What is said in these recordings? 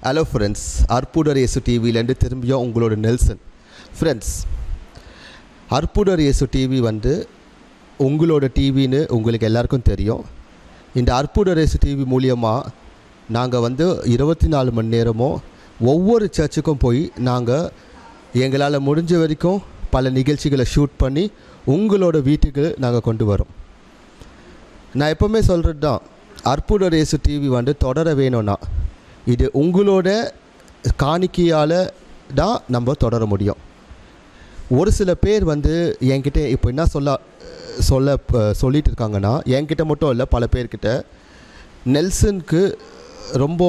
Hello friends, அற்புதர் இயேசு டிவியிலேருந்து திரும்பியும் உங்களோட நெல்சன். ஃப்ரெண்ட்ஸ், அற்புதர் இயேசு டிவி உங்களோட டிவின்னு உங்களுக்கு எல்லாருக்கும் தெரியும். இந்த அற்புதர் இயேசு டிவி மூலியமாக நாங்கள் 24 மணி நேரமும் ஒவ்வொரு சர்ச்சுக்கும் போய் நாங்கள் எங்களால் முடிஞ்ச வரைக்கும் பல நிகழ்ச்சிகளை ஷூட் பண்ணி உங்களோட வீட்டுக்கு நாங்கள் கொண்டு வரோம். நான் எப்போவுமே சொல்கிறது தான், அற்புதர் இயேசு டிவி தொடர வேணும்னா இது உங்களோட காணிக்கையால் தான் நம்ம தொடர முடியும். ஒரு சில பேர் என்கிட்ட இப்போ என்ன சொல்லிட்டு இருக்காங்கன்னா, என்கிட்ட மட்டும் இல்லை, பல பேர்கிட்ட நெல்சனுக்கு ரொம்ப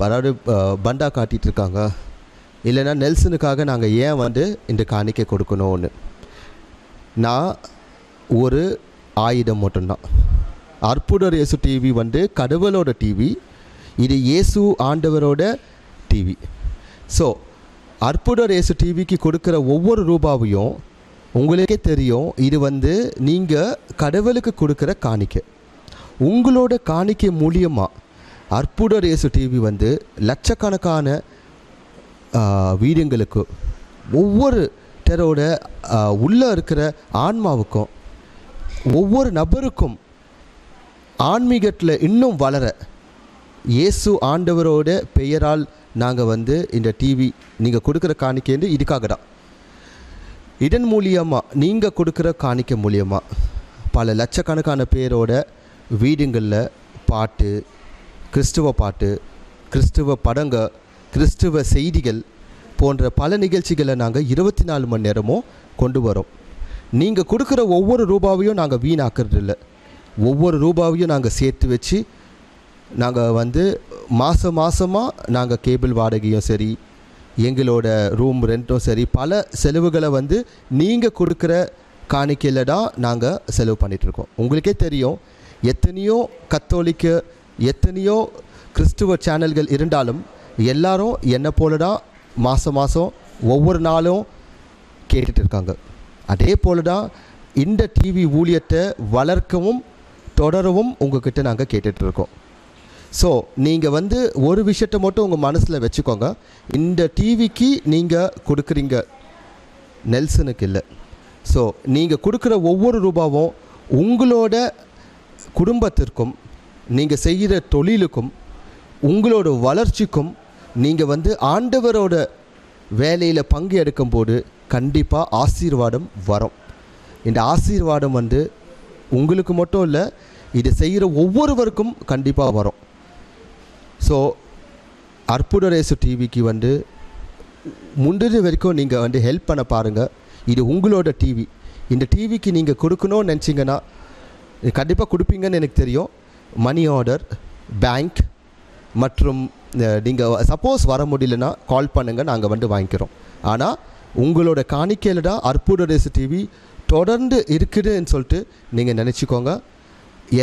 அதாவது பண்டா காட்டிகிட்டு இருக்காங்க, இல்லைன்னா நெல்சனுக்காக நாங்கள் ஏன் இந்த காணிக்கை கொடுக்கணும்னு. நான் ஒரு ஆயுதம் மட்டும்தான். அற்புதர் இயேசு டிவி கடவுளோட டிவி, இது இயேசு ஆண்டவரோட டிவி. ஸோ அற்புதர் இயேசு டிவிக்கு கொடுக்குற ஒவ்வொரு ரூபாவையும் உங்களுக்கே தெரியும், இது நீங்கள் கடவுளுக்கு கொடுக்குற காணிக்கை. உங்களோட காணிக்கை மூலியமாக அற்புதர் இயேசு டிவி லட்சக்கணக்கான வீடுங்களுக்கு, ஒவ்வொரு டரோட உள்ளே இருக்கிற ஆன்மாவுக்கும், ஒவ்வொரு நபருக்கும் ஆன்மீகத்தில் இன்னும் வளர இயேசு ஆண்டவரோட பெயரால் நாங்கள் இந்த டிவி நீங்கள் கொடுக்குற காணிக்கை இதுக்காக தான். இதன் மூலியமாக நீங்கள் கொடுக்குற காணிக்கை மூலியமாக பல லட்சக்கணக்கான பேரோட வீடுங்களில் பாட்டு, கிறிஸ்துவ பாட்டு, கிறிஸ்துவ படங்க, கிறிஸ்துவ செய்திகள் போன்ற பல நிகழ்ச்சிகளை நாங்கள் 24 மணி நேரமும் கொண்டு வரோம். நீங்கள் கொடுக்குற ஒவ்வொரு ரூபாவையும் நாங்கள் வீணாக்கிறது இல்லை. ஒவ்வொரு ரூபாவையும் நாங்கள் சேர்த்து வச்சு நாங்கள் மாதமாக நாங்கள் கேபிள் வாடகையும் சரி, எங்களோட ரூம் ரெண்ட்டும் சரி, பல செலவுகளை நீங்கள் கொடுக்குற காணிக்கையில் தான் நாங்கள் செலவு பண்ணிகிட்ருக்கோம். உங்களுக்கே தெரியும், எத்தனையோ கத்தோலிக்க, எத்தனையோ கிறிஸ்துவ சேனல்கள் இருந்தாலும் எல்லாரும் என்னை போல தான் மாதம் ஒவ்வொரு நாளும் கேட்டுட்டு இருக்காங்க. அதே போல தான் இந்த டிவி ஊழியத்தை வளர்க்கவும் தொடரவும் உங்கள்கிட்ட நாங்கள் கேட்டுட்ருக்கோம். ஸோ நீங்கள் ஒரு விஷயத்தை மட்டும் உங்கள் மனசில் வச்சுக்கோங்க, இந்த டிவிக்கு நீங்கள் கொடுக்குறீங்க, நெல்சனுக்கு இல்லை. ஸோ நீங்கள் கொடுக்குற ஒவ்வொரு ரூபாவும் உங்களோட குடும்பத்திற்கும், நீங்கள் செய்கிற தொழிலுக்கும், உங்களோட வளர்ச்சிக்கும், நீங்கள் ஆண்டவரோட வேலையில் பங்கு எடுக்கும்போது கண்டிப்பாக ஆசீர்வாதம் வரும். இந்த ஆசீர்வாதம் உங்களுக்கு மட்டும் இல்லை, இது செய்கிற ஒவ்வொருவருக்கும் கண்டிப்பாக வரும். ஸோ அற்புதர் இயேசு டிவிக்கு முந்தின வரைக்கும் நீங்கள் ஹெல்ப் பண்ண பாருங்கள். இது உங்களோட டிவி. இந்த டிவிக்கு நீங்கள் கொடுக்கணும்னு நினச்சிங்கன்னா கண்டிப்பாக கொடுப்பீங்கன்னு எனக்கு தெரியும். மணி ஆர்டர், பேங்க் மற்றும் நீங்கள் சப்போஸ் வர முடியலன்னா கால் பண்ணுங்கள், நாங்கள் வாங்கிக்கிறோம். ஆனால் உங்களோட காணிக்கையில் தான் அற்புதர் இயேசு டிவி தொடர்ந்து இருக்குதுன்னு சொல்லிட்டு நீங்கள் நினச்சிக்கோங்க.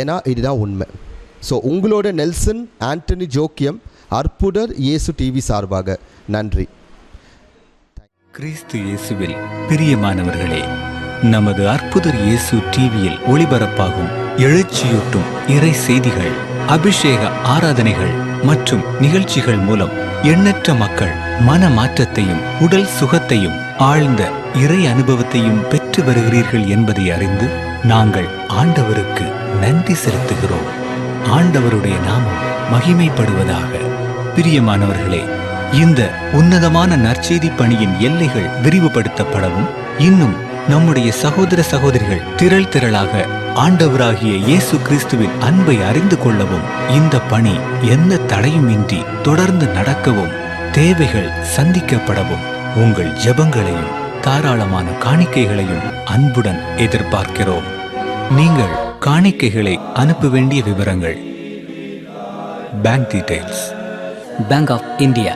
ஏன்னா இதுதான் உண்மை. ஸோ உங்களோட நெல்சன் ஆண்டனி ஜோக்கியம், அற்புதர் இயேசு டிவி சார்பாக நன்றி. கிறிஸ்து இயேசுவில் பிரியமானவர்களே, நமது அற்புதர் இயேசு டிவியில் ஒளிபரப்பாகும் எழுச்சியூட்டும் இறை செய்திகள், அபிஷேக ஆராதனைகள் மற்றும் நிகழ்ச்சிகள் மூலம் எண்ணற்ற மக்கள் மன மாற்றத்தையும் உடல் சுகத்தையும் ஆழ்ந்த இறை அனுபவத்தையும் பெற்று வருகிறீர்கள் என்பதை அறிந்து நாங்கள் ஆண்டவருக்கு நன்றி செலுத்துகிறோம். ஆண்டவருடைய நாமம் மகிமைப்படுவதாக. பிரியமானவர்களே, இந்த உன்னதமான நற்செய்தி பணியின் எல்லைகள் விரிவுபடுத்தப்படவும், இன்னும் நம்முடைய சகோதர சகோதரிகள் திரளாக ஆண்டவராகிய இயேசு கிறிஸ்துவின் அன்பை அறிந்து கொள்ளவும், இந்த பணி எந்த தடையுமின்றி தொடர்ந்து நடக்கவும், தேவைகள் சந்திக்கப்படவும் உங்கள் ஜெபங்களையும் தாராளமான காணிக்கைகளையும் அன்புடன் எதிர்பார்க்கிறோம். நீங்கள் காணிக்கைகளை அனுப்ப வேண்டிய விவரங்கள்: bank details, Bank of India,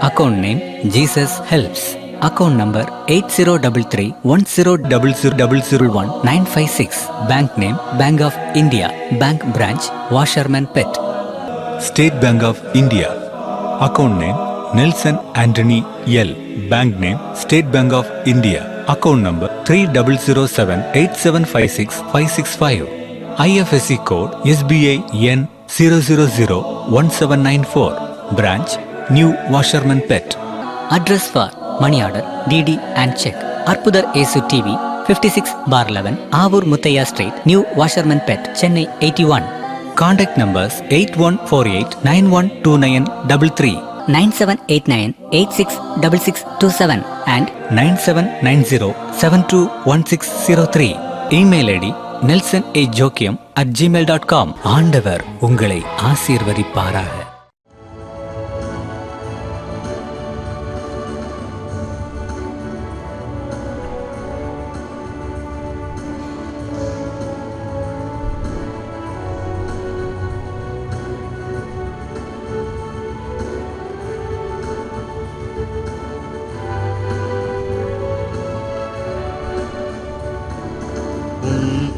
account name Jesus Helps, account number 80331000000196, bank name Bank of India, bank branch Washerman Pet. State Bank of India, account name Nelson Anthony L, bank name State Bank of India, account number 3078756565, IFSC code SBI N 0001794, Branch, New Washerman Pet. Address for money order, DD and check. Arpudar Esu TV, 56/11, Avur Muthaiya Street, New Washerman Pet, Chennai 81. Contact numbers 8148912933, 9789866627 and 9790721603. Email ID nelsonAjokiam@gmail.com. ஆண்டவர் உங்களை ஆசீர்வதிப்பாராக.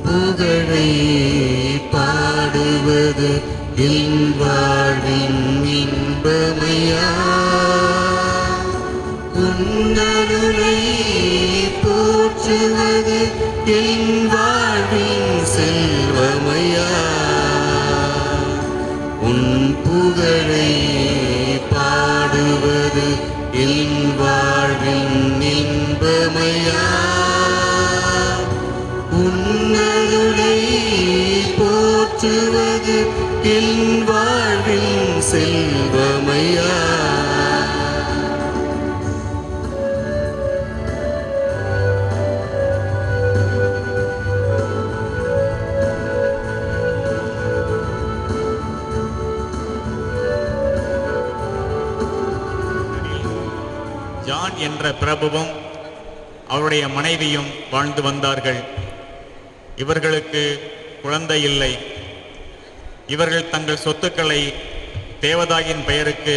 புகழை பாடுவது என் வாழ்வின் இன்பமையா, உன்னருளை போற்றுவது என் வாழ்வின் செல்வமையா, உன் புகழை பாடுவது என் வாழ்வின் இன்பமையா, உன்னருளை போற்றுவது என் வாழ்வின் செல்வமையா. ஜான் என்ற பிரபுவும் அவருடைய மனைவியும் வாழ்ந்து வந்தார்கள். இவர்களுக்கு குழந்தை இல்லை. இவர்கள் தங்கள் சொத்துக்களை தேவதாயின் பெயருக்கு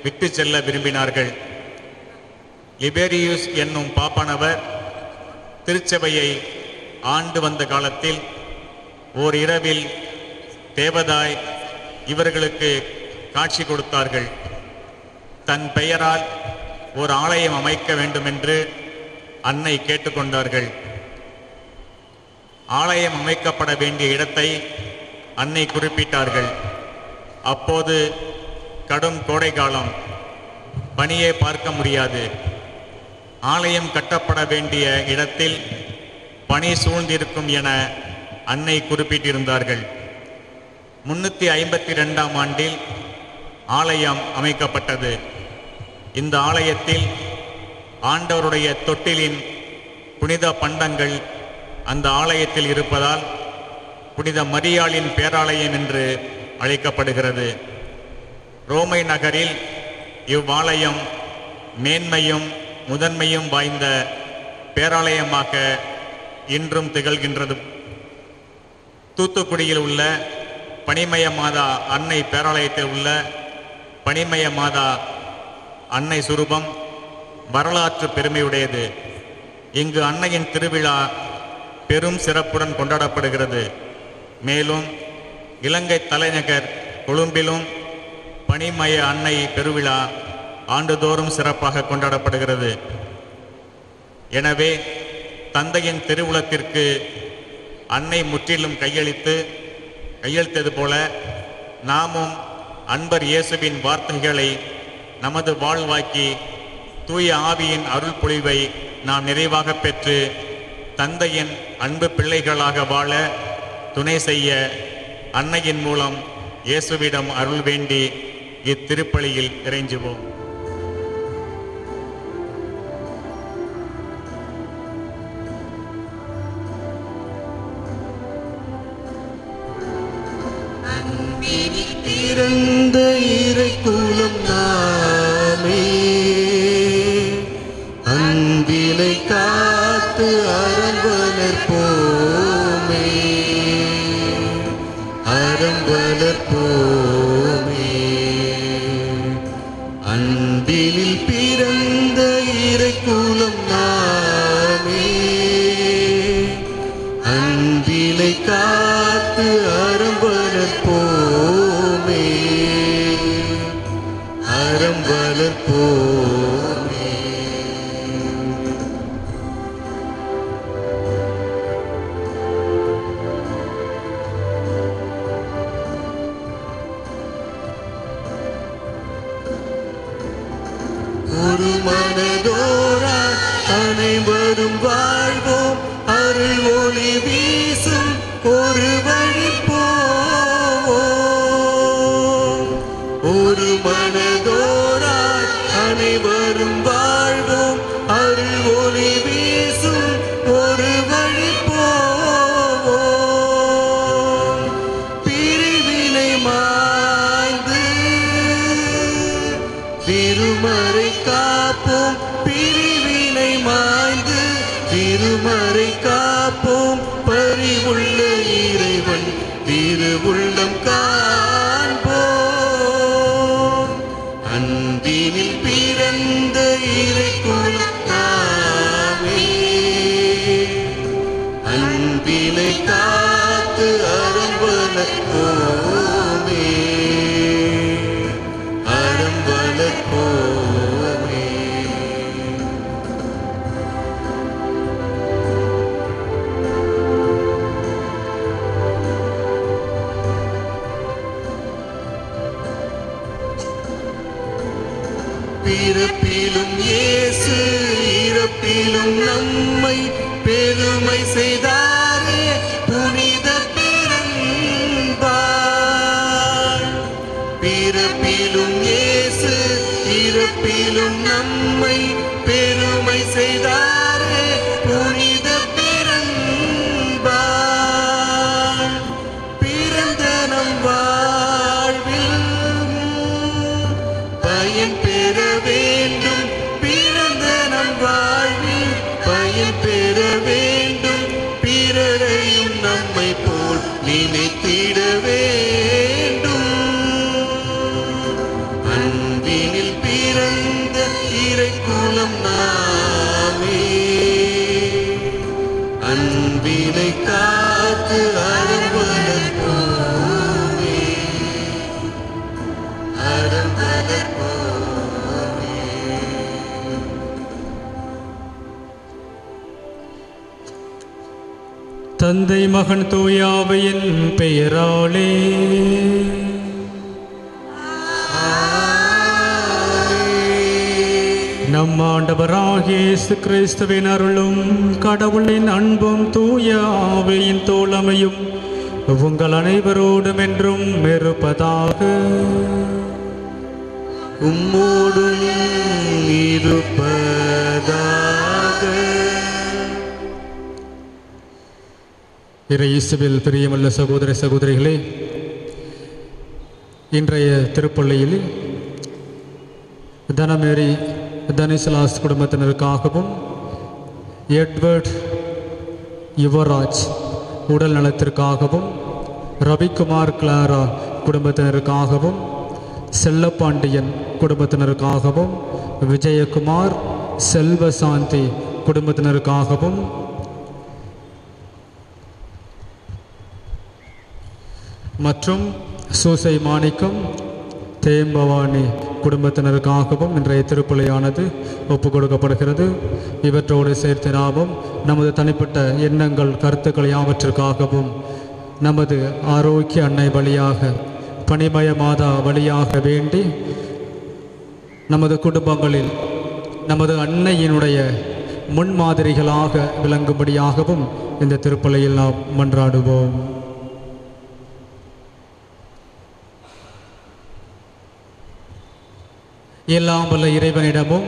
விட்டு செல்ல விரும்பினார்கள். லிபேரியூஸ் என்னும் பாப்பானவர் திருச்சபையை ஆண்டு வந்த காலத்தில் ஓர் இரவில் தேவதாய் இவர்களுக்கு காட்சி கொடுத்தார்கள். தன் பெயரால் ஒரு ஆலயம் அமைக்க வேண்டுமென்று அன்னை கேட்டுக்கொண்டார்கள். ஆலயம் அமைக்கப்பட வேண்டிய இடத்தை அன்னை குறிப்பிட்டார்கள். அப்போது கடும் கோடை காலம், பனியை பார்க்க முடியாது. ஆலயம் கட்டப்பட வேண்டிய இடத்தில் பனி சூழ்ந்திருக்கும் என அன்னை குறிப்பிட்டிருந்தார்கள். 352ஆம் ஆண்டில் ஆலயம் அமைக்கப்பட்டது. இந்த ஆலயத்தில் ஆண்டவருடைய தொட்டிலின் புனித பண்டங்கள் அந்த ஆலயத்தில் இருப்பதால் புனித மரியாளின் பேராலயம் என்று அழைக்கப்படுகிறது. ரோமை நகரில் இவ்வாலயம் மேன்மையும் முதன்மையும் வாய்ந்த பேராலயமாக இன்றும் திகழ்கின்றது. தூத்துக்குடியில் உள்ள பனிமய மாதா அன்னை பேராலயத்தில் உள்ள பனிமய மாதா அன்னை சுரூபம் வரலாற்று பெருமையுடையது. இங்கு அன்னையின் திருவிழா பெரும் சிறப்புடன் கொண்டாடப்படுகிறது. மேலும் இலங்கை தலைநகர் கொழும்பிலும் பனிமய அன்னை பெருவிழா ஆண்டுதோறும் சிறப்பாக கொண்டாடப்படுகிறது. எனவே தந்தையின் திருவுளத்திற்கு அன்னை முற்றிலும் கையெழுத்தது போல நாமும் அன்பர் இயேசுவின் வார்த்தைகளை நமது வாழ்வாக்கி தூய ஆவியின் அருள் பொழிவை நாம் நிறைவாக பெற்று தந்தையின் அன்பு பிள்ளைகளாக வாழ துணை செய்ய அன்னையின் மூலம் இயேசுவிடம் அருள் வேண்டி இத்திருப்பலியில் இறைஞ்சுவோம். பிறந்த இறை குலம் நாமே, அன்பினை காத்து அறம் வளர்ப்போமே, அறம் வளர்ப்போமே. அன்பினில் பிறந்த இறை குலம் நாமே, அன்பினை காத்து அறம் வளர்ப்போமே, அறம் வளர்ப்போமே. ஒரு மனதோராய் அனைவரும் வாழ்வோம், அருள் ஒளி வீசும் ஒரு வழி போவோம். ஒரு மனதோராய் அனைவரும் வாழ்வோம், அருள் ஒளி வீசும் ஒரு வழி போவோம். பிரிவினை மாய்ந்து திருமறை காப்போம், பிரிவினை மாய்ந்து திருமறை காப்போம். பரிவுள்ள இறைவன் திருவுள்ளம் காண்போம். அன்பினில் பிறந்த இறைக்குலம் நாமே, அன்பினை காத்து அறம் வளர்ப்போமே, அறம் வளர்ப்போமே. பிறப்பிலும் இயேசு, இறப்பிலும் நம்மை பெருமை செய்தாரே புனித பெரும்பாள். பிறப்பிலும் இயேசு, இறப்பிலும் நம்மை பெருமை செய்தாரே புனித பெரும்பாள். பிறந்த நம் வாழ்வில் பயன் பெற வேண்டும், பிறந்த நம் வாழ்வில் பயன் பெற வேண்டும். பிறரையும் நம்மை போல் நினைத்திட வேண்டும். அன்பினில் பிறந்த இறைக்குலம் நாமே, அன்பினை காத்து அறம் வளர்ப்போமே, அறம் வளர்ப்போமே. தந்தை மகன் தூயாவையின் பெயராலே நம் ஆண்டவராகிய இயேசு கிறிஸ்துவின் அருளும் கடவுளின் அன்பும் தூய ஆவியின் தோழமையும் உங்கள் அனைவரோடும் என்றும் இருப்பதாக. உம்மோடும் இருப்பதாக. இயேசுவில் பிரியமுள்ள சகோதர சகோதரிகளே, இன்றைய திருப்பள்ளியில் தனமேரி தனிசலாஸ் குடும்பத்தினருக்காகவும் எட்வர்ட் யுவராஜ் உடல் நலத்திற்காகவும், ரவிக்குமார் கிளாரா குடும்பத்தினருக்காகவும், செல்லப்பாண்டியன் குடும்பத்தினருக்காகவும், விஜயகுமார் செல்வசாந்தி குடும்பத்தினருக்காகவும், மற்றும் சூசை மாணிக்கம் தேம்பவாணி குடும்பத்தினருக்காகவும் இன்றைய திருப்பலியானது ஒப்புக் கொடுக்கப்படுகிறது. இவற்றோடு சேர்த்து நாமும் நமது தனிப்பட்ட எண்ணங்கள், கருத்துக்கள் யாவற்றிற்காகவும் நமது ஆரோக்கிய அன்னை வழியாக, பனிமய மாதா வழியாக வேண்டி நமது குடும்பங்களில் நமது அன்னையினுடைய முன்மாதிரிகளாக விளங்கும்படியாகவும் இந்த திருப்பலியில் நாம் மன்றாடுவோம். எல்லாம் வல்ல இறைவனிடமும்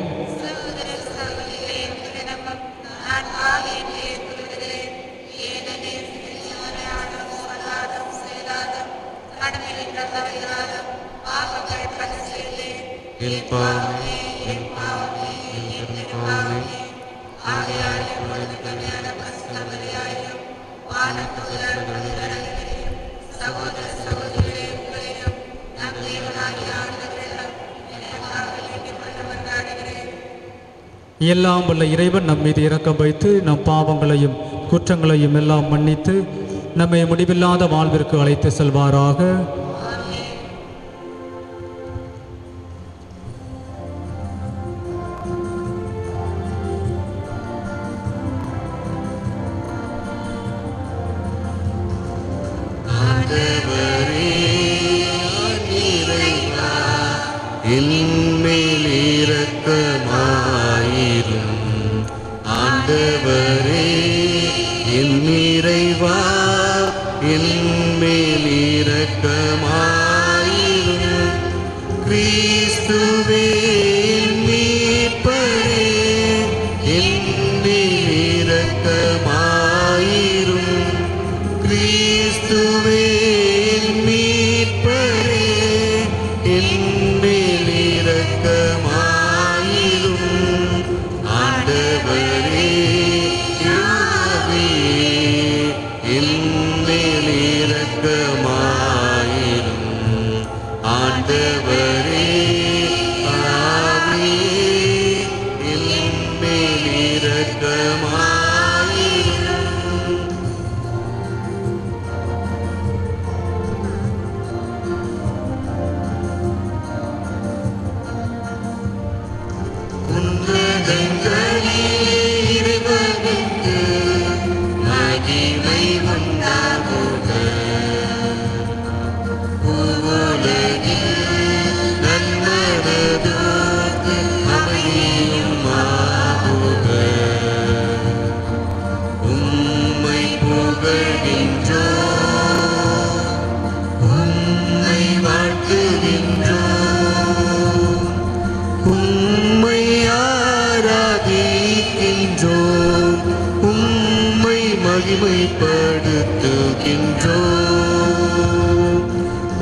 எல்லாம் வல்ல இறைவன் நம் மீது இரக்கம் வைத்து நம் பாவங்களையும் குற்றங்களையும் எல்லாம் மன்னித்து நம்மை முடிவில்லாத வாழ்விற்கு அழைத்து செல்வாராக. என்னை மேல் இரக்கமாயிரும். ஆண்டவரே என் இறைவா என் மேல் இரக்கமாயிரும். கிறிஸ்துவே என் மீட்பரே என் மேல் இரக்கமாயிரும். கிறிஸ்துவே என் மீட்பரே என் மேல் இரக்கமாயிரும். ஆண்டவரே யாவே என் மேல் இரக்கமாயிரும். ஆண்டவரே ஆவியே என் மேல் இரக்கமாயிரும். உன்னதங்களிலே இறைவனுக்கு மகிமை உண்டாகுக. பூவுலகில் நன்மனதோர்க்கு அமைதியும் ஆகுக. உம்மை புகழ்கின்றோம், உம்மை வாழ்த்துகின்றோம், உம்மை ஆராதிக்கின்றோம், உம்மை மகிமைப்படுத்துகின்றோம்.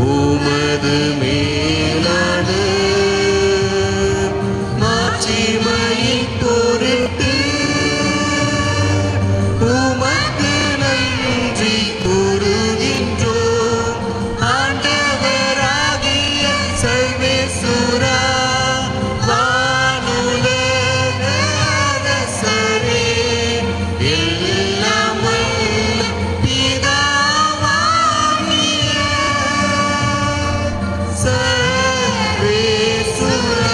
உமது மேலான மாட்சிமையின் பொருட்டு உமக்கு நன்றி கூறுகின்றோம். ஆண்டவராகிய சர்வேசுரா வானுலக அரசரே எல்லாம் வல்ல பிதாவாகிய சர்வேசுரா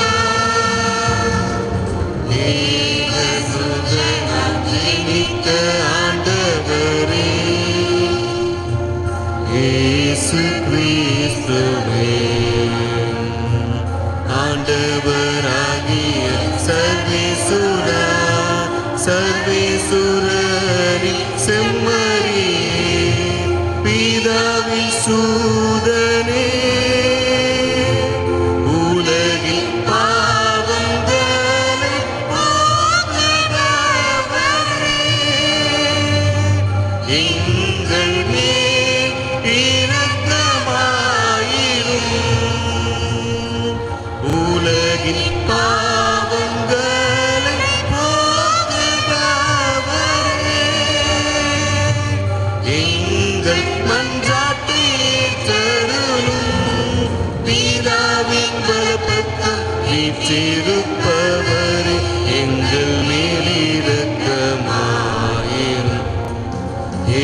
ஏகசுதனாம் ஜீவித்த ஆண்டவரே இயேசு கிறிஸ்துவே ஆண்டவராகிய சர்வேசுரா சர்வேசுரரின் செம்மறியே பிதாவின் சூதனே உலகில் பாவங்களை போக்குபவரே எங்கள் மேல் இரக்கமாயிரும். உலகின் பாவங்களை போக்குபவரே எங்கள் மன்றாட்டை ஏற்றருளும். பிதாவின் வலப்பக்கம் வீற்றிருப்பவரே எங்கள் மேல் இரக்கமாயிரும்.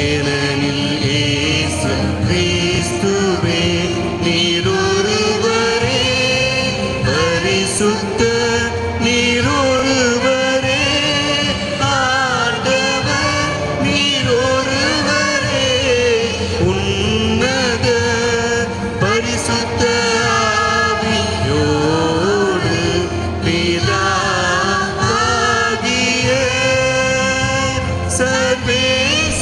ஏனெனில் இயேசு கிறிஸ்துவே நீரொருவரே பரிசுத்த நீரொருவரே ஆண்டவர் நீரொருவரே உன்னத பரிசுத்த ஆவியோடு பிதாவாகிய சர்வேசுரனின்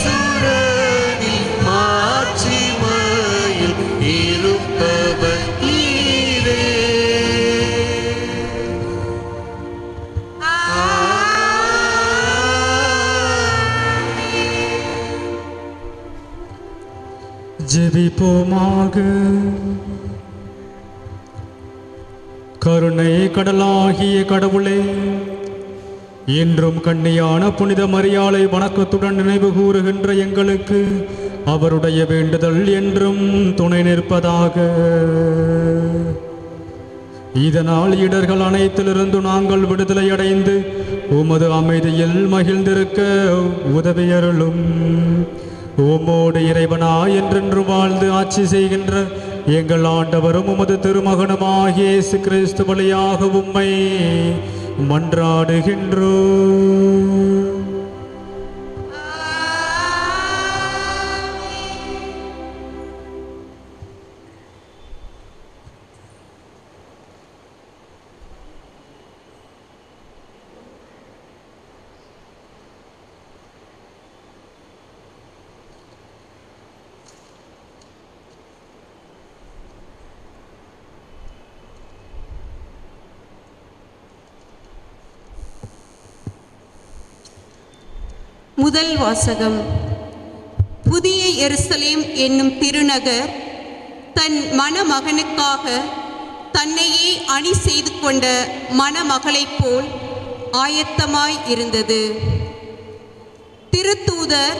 மாட்சிமையில் இருப்பவர் நீரே. ஜெபிப்போமாக. கருணை கடலாகிய கடவுளே, இன்றும் கண்ணியான புனித மரியாளை வணக்கத்துடன் நினைவு கூறுகின்ற எங்களுக்கு அவருடைய வேண்டுதல் என்றும் துணை நிற்பதாக. இதனால் இடர்கள் அனைத்திலிருந்து நாங்கள் விடுதலை அடைந்து உமது அமைதியில் மகிழ்ந்திருக்க உதவியருளும். உம்மோடு இறைவனாய் என்றென்று வாழ்ந்து ஆட்சி செய்கின்ற எங்கள் ஆண்டவரும் உமது திருமகனுமாகிய இயேசு கிறிஸ்து வழியாக உம்மை மன்றாடுகின்றோம். முதல் வாசகம். புதிய எருசலேம் என்னும் திருநகர் தன் மணமகனுக்காக தன்னையே அணி செய்து கொண்ட மணமகளைப் போல் ஆயத்தமாய் இருந்தது. திருத்தூதர்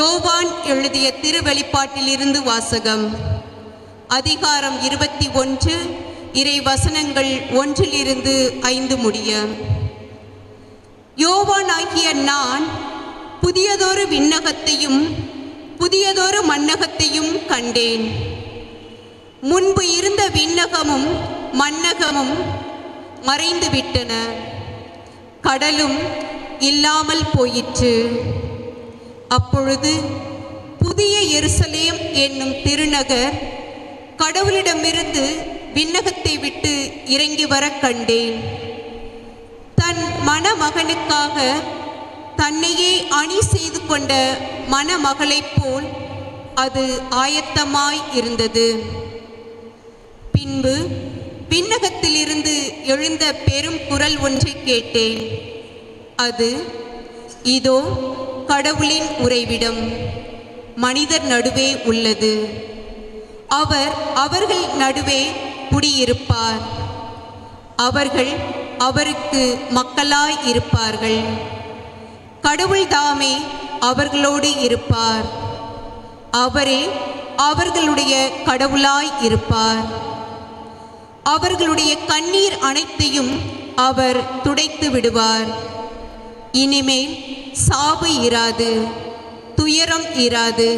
யோவான் எழுதிய திருவெளிப்பாட்டிலிருந்து வாசகம். அதிகாரம் 21, இறை வசனங்கள் 1-5 முடிய. யோவானாகிய நான் புதியதொரு விண்ணகத்தையும் புதியதொரு மண்ணகத்தையும் கண்டேன். முன்பு இருந்த விண்ணகமும் மண்ணகமும் மறைந்துவிட்டன, கடலும் இல்லாமல் போயிற்று. அப்பொழுது புதிய எருசலேம் என்னும் திருநகர் கடவுளிடமிருந்து விண்ணகத்தை விட்டு இறங்கி வர கண்டேன். தன் மணமகனுக்காக தன்னையே அணி செய்து கொண்ட மணமகளைப் போல் அது ஆயத்தமாய் இருந்தது. பின்பு விண்ணகத்திலிருந்து எழுந்த பெரும் குரல் ஒன்றை கேட்டேன். அது, இதோ கடவுளின் உறைவிடம் மனிதர் நடுவே உள்ளது. அவர் அவர்கள் நடுவே குடியிருப்பார். அவர்கள் அவருக்கு மக்களாய் இருப்பார்கள். கடவுள் தாமே அவர்களோடு இருப்பார். அவரே அவர்களுடைய கடவுளாய் இருப்பார். அவர்களுடைய கண்ணீர் அனைத்தையும் அவர் துடைத்து விடுவார். இனிமேல் சாவு இராது, துயரம் இராது,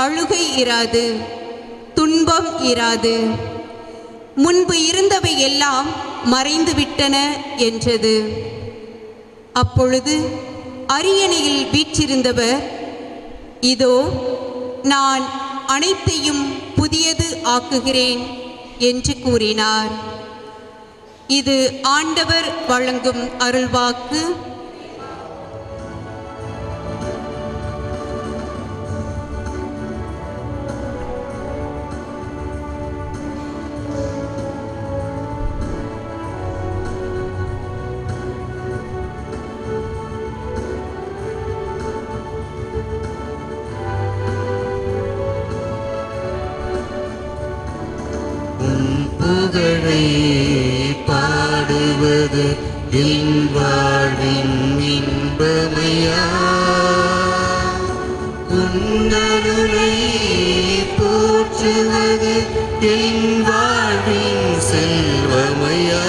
அழுகை இராது, துன்பம் இராது. முன்பு இருந்தவை எல்லாம் மறைந்துவிட்டன என்றது. அப்பொழுது அரியணையில் வீற்றிருந்தவர், இதோ நான் அனைத்தையும் புதியது ஆக்குகிறேன் என்று கூறினார். இது ஆண்டவர் வழங்கும் அருள்வாக்கு. புகழை பாடுவது என் வாழ்வின் இன்பமையா, உன்னருளை போற்றுவது என் வாழ்வின் செல்வமையா.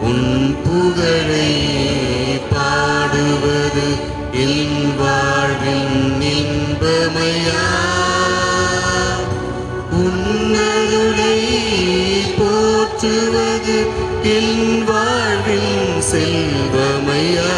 உன் புகழை பாடுவது என் வாழ்வின் இன்பமையா, உன்னருளை போற்றுவது என் வாழ்வின் செல்வமையா.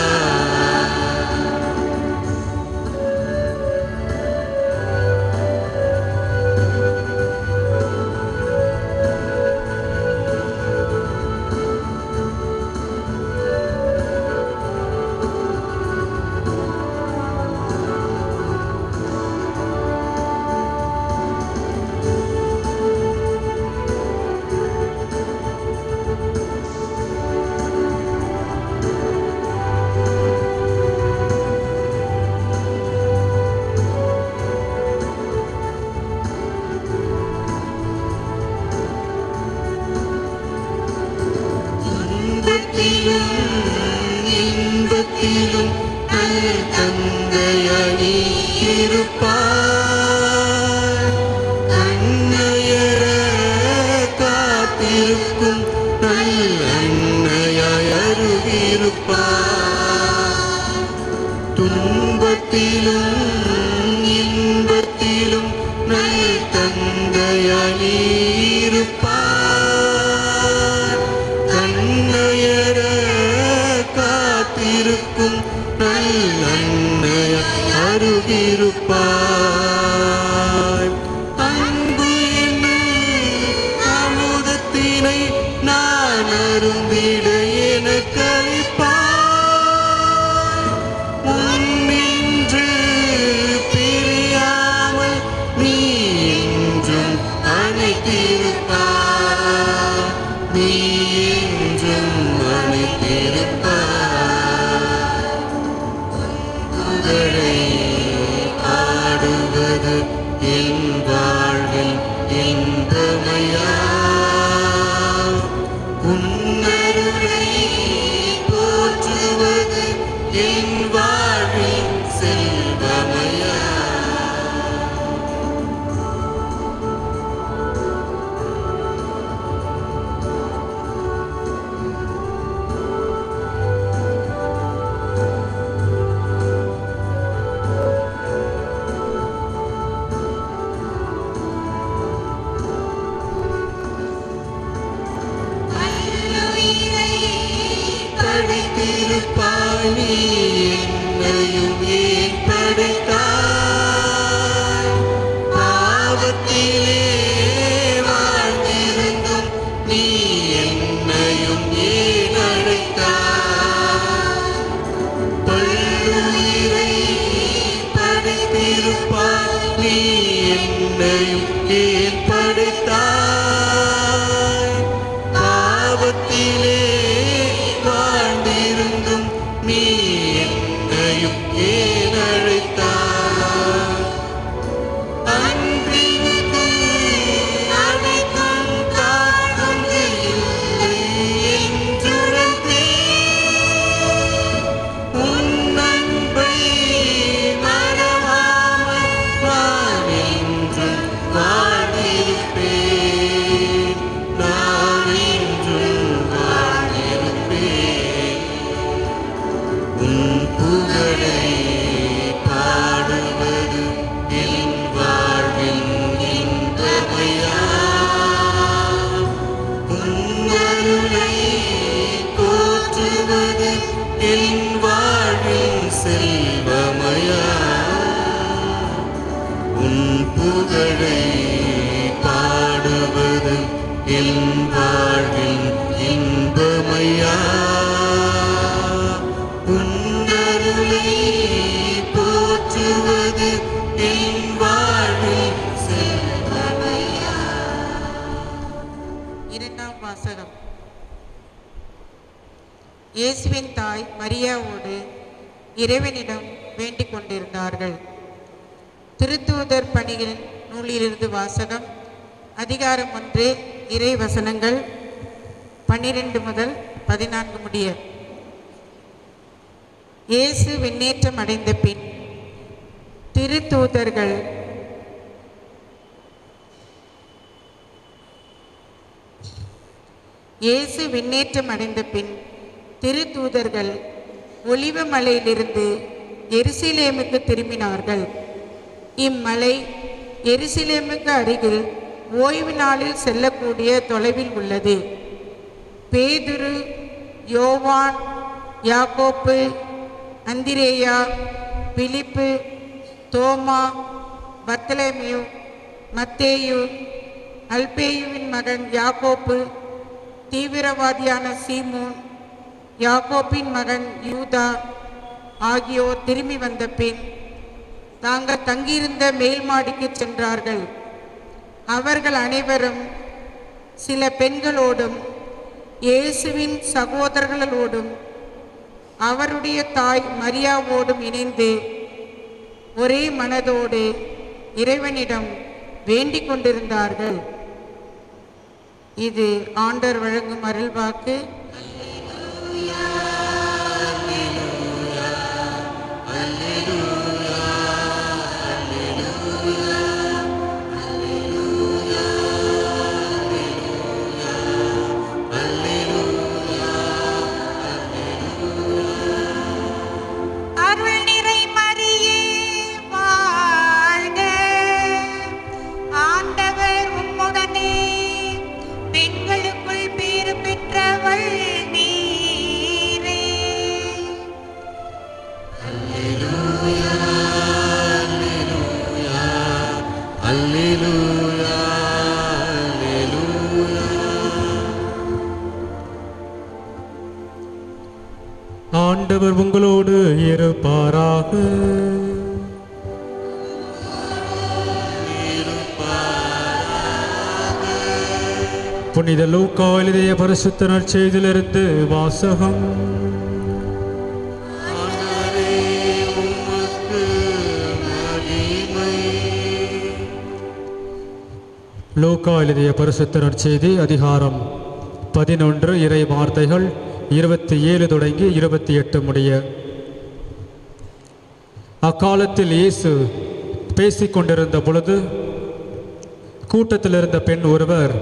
இன்பத்திலும் நல் தந்தையணி இருப்பார். அன்னையர காத்திருக்கும் நல் அன்னையாய் அருகிருப்பார். துன்பத்திலும் இன்பத்திலும் நல் தந்தையணி இருப்பார். அன்னையர காத்திருக்கும் நல் அன்னையாய் அருகிருப்பார். அன்பு என்னும் அமுதத்தினை நான் அருந்திட எனக்கு அளிப்பார். உன்னின்று பிரியாமல் நீ என்றும் அணைத்திருப்பார். நீ என்றும் அணைத்திருப்பார். படைத்திருப்பாய் நீ என்னையும் ஏன் படைத்தாய் பாவத்திலே வாழ்ந்திருந்தும் நீ என்னையும் ஏன் அழைத்தாய் பல்லுயிரை படைத்திருப்பாய் நீ என்னையும் ஏன் படைத்தாய் பாவத்திலே வாழ்ந்திருந்தும் நீ என்னையும் ஏன் அழைத்தாய் அன்பிற்கும் அழைக்கும் தாழ்வும் இல்லை என்றுணர்ந்தேன் உன் அன்பை மறவாமல் நான் என்றும் வாழ்ந்திருப்பேன் நான் என்றும் வாழ்ந்திருப்பேன் உன் புகழை பாடுவது என் வாழ்வின் இன்பமையா உன் அருளை போற்றுவது என் வாழ்வின் செல்வமையா உன் புகழை பாடுவது என் வாழ்வின் இன்பமையா உன் அருளை போற்றுவது என் வாழ்வின் செல்வமையா. இரண்டாம் வாசகம். இயேசுவின் தாய் மரியாவோடு இறைவனிடம் வேண்டிக் கொண்டிருந்தார்கள். திருத்தூதர் பணிகள் நூலிலிருந்து வாசகம். அதிகாரம் 1 இறை வசனங்கள் 12 முதல் 14 முடிய. இயேசு விண்ணேற்றம் அடைந்த பின் திருத்தூதர்கள் இயேசு விண்ணேற்றம் அடைந்த பின் திருத்தூதர்கள் ஒலிவ மலையிலிருந்து எருசலேமுக்கு திரும்பினார்கள். இம்மலை எருசலேமுக்கு அருகில் ஓய்வு நாளில் செல்லக்கூடிய தொலைவில் உள்ளது. பேதுரு, யோவான், யாக்கோப்பு, அந்திரேயா, பிலிப்பு, தோமா, பர்த்தலமேயு, மத்தேயு, அல்பேயுவின் மகன் யாக்கோப்பு, தீவிரவாதியான சீமோன், யாக்கோப்பின் மகன் யூதா ஆகியோர் திரும்பி வந்த பின் தாங்கள் தங்கியிருந்த மேல் மாடிக்கு சென்றார்கள். அவர்கள் அனைவரும் சில பெண்களோடும் இயேசுவின் சகோதரர்களோடும் அவருடைய தாய் மரியாவோடும் இணைந்து ஒரே மனதோடு இறைவனிடம் வேண்டிக் கொண்டிருந்தார்கள். இது ஆண்டவர் வழங்கும் அருள்வாக்கு. ஆண்டவர் உங்களோடு இருப்பாராக. புனித லூக்கா எழுதிய பரிசுத்த நற்செய்தியிலிருந்து வாசகம். லூக்கா எழுதிய பரிசுத்த நற்செய்தி அதிகாரம் 11 இறை வார்த்தைகள் 27 தொடங்கி 28 முடிய. அக்காலத்தில் இயேசு பேசிக் கொண்டிருந்த பொழுது கூட்டத்தில் இருந்த பெண் ஒருவர்,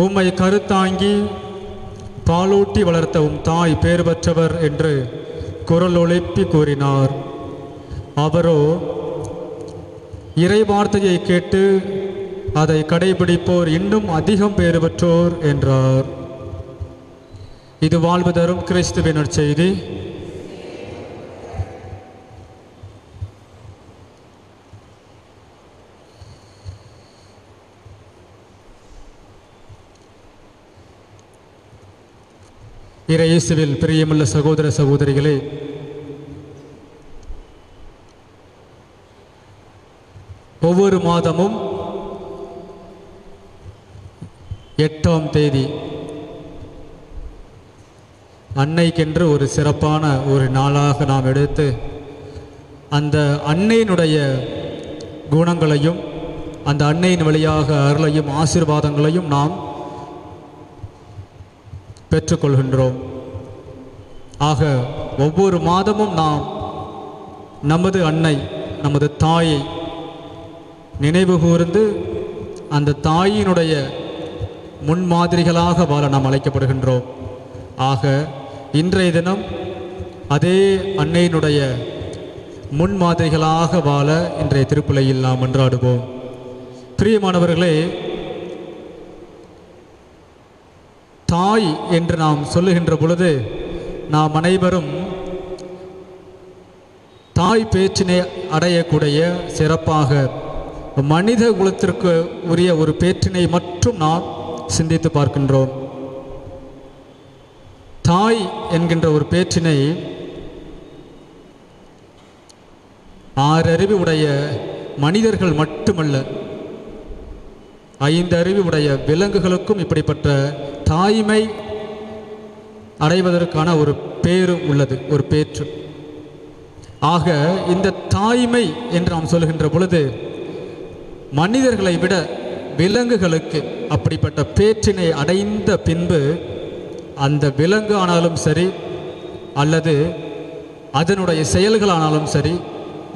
உம்மை கருத்தாங்கி பாலூட்டி வளர்த்த உம் தாய் பேறு பெற்றவர் என்று குரல் எழுப்பி கூறினார். அவரோ, இறை வார்த்தையை கேட்டு அதை கடைபிடிப்போர் இன்னும் அதிகம் பேறு பெற்றோர் என்றார். இது வாழ்வு தரும் கிறிஸ்துவின் நற்செய்தி. இயேசுவில் பிரியமுள்ள சகோதர சகோதரிகளே, ஒவ்வொரு மாதமும் 8ஆம் தேதி அன்னைக்கென்று ஒரு சிறப்பான ஒரு நாளாக நாம் எடுத்து அந்த அன்னையினுடைய குணங்களையும் அந்த அன்னையின் வழியாக அருளையும் ஆசீர்வாதங்களையும் நாம் பெற்றுக்கொள்கின்றோம். ஆக ஒவ்வொரு மாதமும் நாம் நமது அன்னை, நமது தாயை நினைவு கூர்ந்து அந்த தாயினுடைய முன்மாதிரிகளாக வாழ நாம் அழைக்கப்படுகின்றோம். ஆக இன்றைய தினம் அதே அன்னையினுடைய முன்மாதிரிகளாக வாழ இன்றைய திருப்பலியில் நாம் மன்றாடுவோம். பிரியமானவர்களே, தாய் என்று நாம் சொல்லுகின்ற பொழுது நாம் அனைவரும் தாய் பேச்சினை அடையக்கூடிய சிறப்பாக மனித குலத்திற்கு உரிய ஒரு பேற்றினை மட்டும் நாம் சிந்தித்து பார்க்கின்றோம். தாய் என்கின்ற ஒரு பேற்றினை 6 அறிவு உடைய மனிதர்கள் மட்டுமல்ல, 5 அறிவு உடைய விலங்குகளுக்கும் இப்படிப்பட்ட தாய்மை அடைவதற்கான ஒரு பேரு உள்ளது, ஒரு பேற்று. ஆக இந்த தாய்மை என்று நாம் சொல்கின்ற பொழுது மனிதர்களை விட விலங்குகளுக்கு அப்படிப்பட்ட பேற்றினை அடைந்த பின்பு அந்த விலங்கு ஆனாலும் சரி அல்லது அதனுடைய செயல்களானாலும் சரி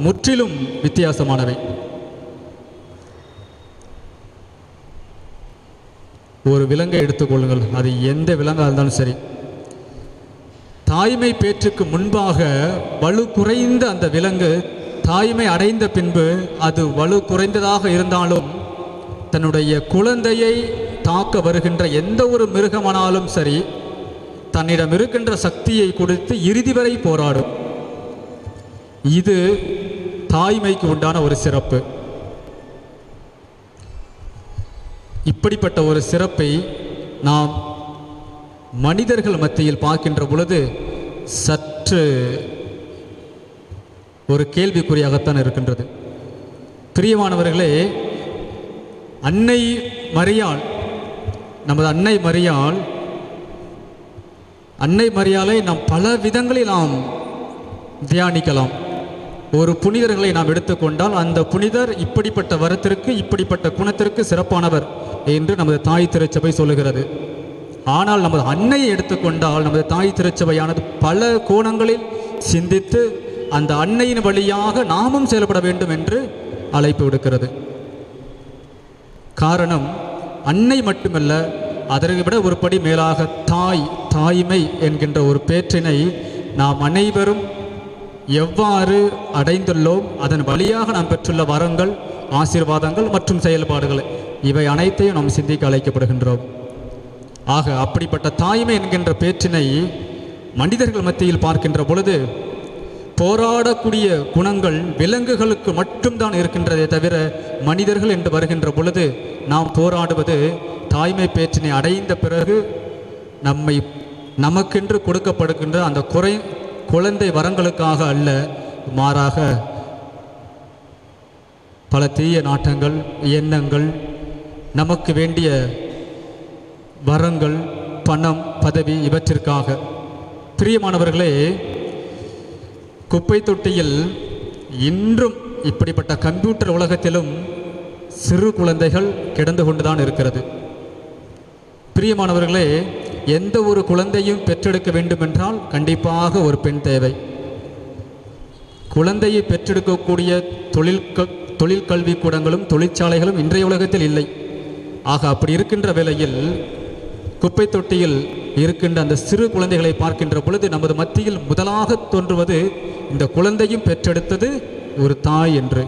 முற்றிலும் வித்தியாசமானவை. ஒரு விலங்கை எடுத்துக்கொள்ளுங்கள், அது எந்த விலங்காக இருந்தாலும் சரி, தாய்மை பேற்றுக்கு முன்பாக வலு குறைந்த அந்த விலங்கு தாய்மை அடைந்த பின்பு அது வலு குறைந்ததாக இருந்தாலும் தன்னுடைய குழந்தையை தாக்க வருகின்ற எந்த ஒரு மிருகமானாலும் சரி தன்னிடம் இருக்கின்ற சக்தியை கொடுத்து இறுதி வரை போராடும். இது தாய்மைக்கு உண்டான ஒரு சிறப்பு. இப்படிப்பட்ட ஒரு சிறப்பை நாம் மனிதர்கள் மத்தியில் பார்க்கின்ற பொழுது சற்று ஒரு கேள்விக்குறியாகத்தான் இருக்கின்றது. பிரியமானவர்களே, அன்னை மரியாள், நமது அன்னை மரியாளை நாம் பல விதங்களில் நாம் தியானிக்கலாம். ஒரு புனிதர்களை நாம் எடுத்துக்கொண்டால் அந்த புனிதர் இப்படிப்பட்ட வரத்திற்கு இப்படிப்பட்ட குணத்திற்கு சிறப்பானவர் என்று நமது தாய் திருச்சபை சொல்லுகிறது. ஆனால் நமது அன்னையை எடுத்துக்கொண்டால் நமது தாய் திருச்சபையானது பல கோணங்களில் சிந்தித்து அந்த அன்னையின் வழியாக நாமும் செயல்பட வேண்டும் என்று அழைப்பு விடுக்கிறது. காரணம், அன்னை மட்டுமல்ல, அதற்கு விட ஒரு படி மேலாக தாய்மை என்கின்ற ஒரு பேற்றினை நாம் அனைவரும் எவ்வாறு அடைந்துள்ளோம், அதன் வழியாக நாம் பெற்றுள்ள வரங்கள், ஆசீர்வாதங்கள் மற்றும் செயல்பாடுகள், இவை அனைத்தையும் நாம் சிந்திக்க அழைக்கப்படுகின்றோம். ஆக அப்படிப்பட்ட தாய்மை என்கின்ற பேற்றினை மனிதர்கள் மத்தியில் பார்க்கின்ற பொழுது போராடக்கூடிய குணங்கள் விலங்குகளுக்கு மட்டும்தான் இருக்கின்றதே தவிர மனிதர்கள் என்று வருகின்ற பொழுது நாம் போராடுவது தாய்மை பேற்றினை அடைந்த பிறகு நமக்கென்று கொடுக்கப்படுகின்ற அந்த குழந்தை வரங்களுக்காக அல்ல, மாறாக பல தீய நாட்டங்கள், எண்ணங்கள், நமக்கு வேண்டிய வரங்கள், பணம், பதவி இவற்றிற்காக. பிரியமானவர்களே, குப்பை தொட்டியில் இன்றும் இப்படிப்பட்ட கம்ப்யூட்டர் உலகத்திலும் சிறு குழந்தைகள் கிடந்து கொண்டுதான் இருக்கிறது. பிரியமானவர்களே, எந்த ஒரு குழந்தையும் பெற்றெடுக்க வேண்டுமென்றால் கண்டிப்பாக ஒரு பெண் தேவை. குழந்தையை பெற்றெடுக்கக்கூடிய தொழிற்கல்வி கூடங்களும் தொழிற்சாலைகளும் இன்றைய உலகத்தில் இல்லை. ஆக அப்படி இருக்கின்ற வேளையில் குப்பை தொட்டியில் இருக்கின்ற அந்த சிறு குழந்தைகளை பார்க்கின்ற பொழுது நமது மத்தியில் முதலாக தோன்றுவது இந்த குழந்தையும் பெற்றெடுத்தது ஒரு தாய் என்று.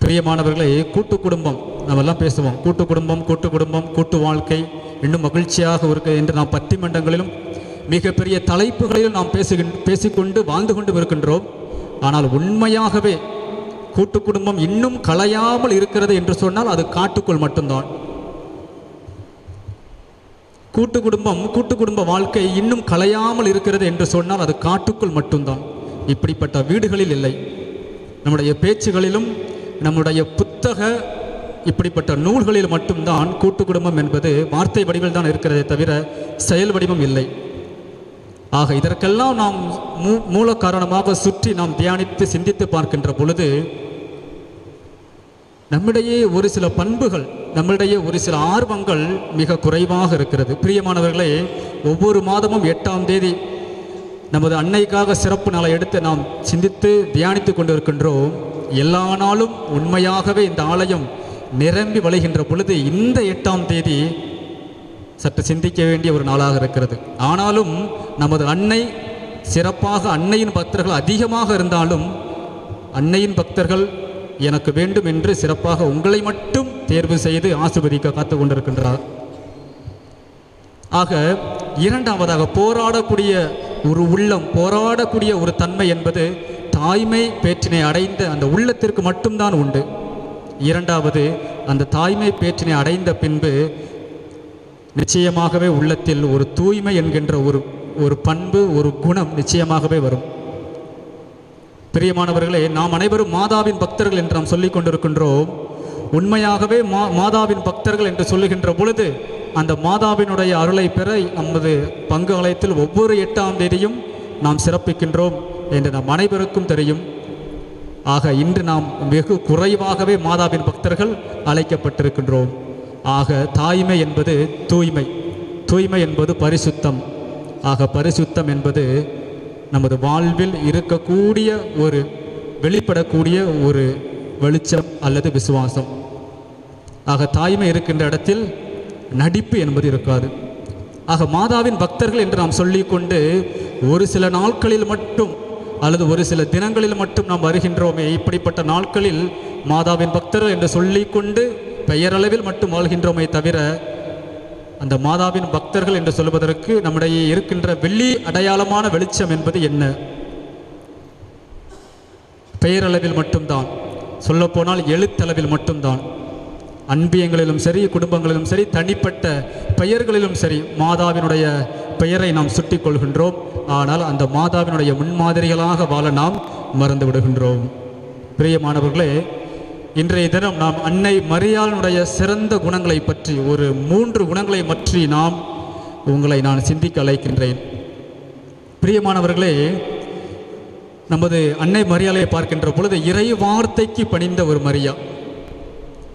பிரியமானவர்களே, கூட்டு குடும்பம், நம்ம எல்லாம் பேசுவோம், கூட்டு குடும்பம், கூட்டு வாழ்க்கை, இன்னும் மகிழ்ச்சியாக இருக்கு என்று நாம் பட்டிமன்றங்களிலும் மிகப்பெரிய தலைப்புகளிலும் நாம் பேசிக்கொண்டு வாழ்ந்து கொண்டு இருக்கின்றோம். ஆனால் உண்மையாகவே கூட்டு குடும்பம் இன்னும் கலையாமல் இருக்கிறது என்று சொன்னால் அது காட்டுக்குள் மட்டும்தான். கூட்டு குடும்ப வாழ்க்கை இன்னும் கலையாமல் இருக்கிறது என்று சொன்னால் அது காட்டுக்குள் மட்டும்தான். இப்படிப்பட்ட வீடுகளில் இல்லை. நம்முடைய பேச்சுகளிலும் நம்முடைய புத்தக இப்படிப்பட்ட நூல்களில் மட்டும்தான் கூட்டு குடும்பம் என்பது வார்த்தை வடிவில் தான் இருக்கிறதே தவிர செயல் வடிவம் இல்லை. ஆக இதற்கெல்லாம் நாம் மூல காரணமாக சுற்றி நாம் தியானித்து சிந்தித்து பார்க்கின்ற பொழுது நம்மிடையே ஒரு சில பண்புகள், நம்மிடையே ஒரு சில ஆர்வங்கள் மிக குறைவாக இருக்கிறது. பிரியமானவர்களே, ஒவ்வொரு மாதமும் 8ஆம் தேதி நமது அன்னைக்காக சிறப்பு நாளை எடுத்து நாம் சிந்தித்து தியானித்து கொண்டிருக்கின்றோம். எல்லா நாளும் உண்மையாகவே இந்த ஆலயம் நிரம்பி வழிகின்ற பொழுது இந்த 8ஆம் தேதி சற்று சிந்திக்க வேண்டிய ஒரு நாளாக இருக்கிறது. ஆனாலும் நமது அன்னை சிறப்பாக அன்னையின் பக்தர்கள் அதிகமாக இருந்தாலும் அன்னையின் பக்தர்கள் எனக்கு வேண்டும் என்று சிறப்பாக உங்களை மட்டும் தேர்வு செய்து ஆசீர்வதிக்க காத்து கொண்டிருக்கின்றார். ஆக இரண்டாவதாக போராடக்கூடிய ஒரு உள்ளம், போராடக்கூடிய ஒரு தன்மை என்பது தாய்மை பேற்றினை அடைந்த அந்த உள்ளத்திற்கு மட்டும்தான் உண்டு. இரண்டாவது, அந்த தாய்மை பேற்றினை அடைந்த பின்பு நிச்சயமாகவே உள்ளத்தில் ஒரு தூய்மை என்கின்ற ஒரு பண்பு, ஒரு குணம் நிச்சயமாகவே வரும். பிரியமானவர்களே, நாம் அனைவரும் மாதாவின் பக்தர்கள் என்று நாம் சொல்லிக் கொண்டிருக்கின்றோம். உண்மையாகவே மாதாவின் பக்தர்கள் என்று சொல்லுகின்ற பொழுது அந்த மாதாவினுடைய அருளை பெற நமது பங்கு ஆலயத்தில் ஒவ்வொரு 8ஆம் தேதியும் நாம் சிறப்பிக்கின்றோம் என்று நாம் அனைவருக்கும் தெரியும். ஆக இன்று நாம் வெகு குறைவாகவே மாதாவின் பக்தர்கள் அழைக்கப்பட்டிருக்கின்றோம். ஆக தாய்மை என்பது தூய்மை, தூய்மை என்பது பரிசுத்தம். ஆக பரிசுத்தம் என்பது நமது வாழ்வில் இருக்கக்கூடிய ஒரு வெளிப்படக்கூடிய ஒரு வெளிச்சம் அல்லது விசுவாசம். ஆக தாய்மை இருக்கின்ற இடத்தில் நடிப்பு என்பது இருக்காது. ஆக மாதாவின் பக்தர்கள் என்று நாம் சொல்லிக்கொண்டு ஒரு சில நாட்களில் மட்டும் அல்லது ஒரு சில தினங்களில் மட்டும் நாம் வருகின்றோமே, இப்படிப்பட்ட நாட்களில் மாதாவின் பக்தர்கள் என்று சொல்லிக்கொண்டு பெயரளவில் மட்டும் வாழ்கின்றோமே தவிர அந்த மாதாவின் பக்தர்கள் என்று சொல்வதற்கு நம்முடைய இருக்கின்ற வெள்ளி அடையாளமான வெளிச்சம் என்பது என்ன? பெயரளவில் மட்டும்தான், சொல்லப்போனால் எழுத்தளவில் மட்டும்தான். அன்பியங்களிலும் சரி, குடும்பங்களிலும் சரி, தனிப்பட்ட பெயர்களிலும் சரி மாதாவினுடைய பெயரை நாம் சுட்டி கொள்கின்றோம். ஆனால் அந்த மாதாவினுடைய முன்மாதிரிகளாக வாழ நாம் மறந்து விடுகின்றோம். பிரியமானவர்களே, இன்றைய தினம் நாம் அன்னை மரியாளினுடைய சிறந்த குணங்களை பற்றி ஒரு 3 குணங்களை பற்றி உங்களை நான் சிந்திக்க அழைக்கின்றேன். பிரியமானவர்களே, நமது அன்னை மரியாளை பார்க்கின்ற பொழுது இறை வார்த்தைக்கு பணிந்த ஒரு மரியா.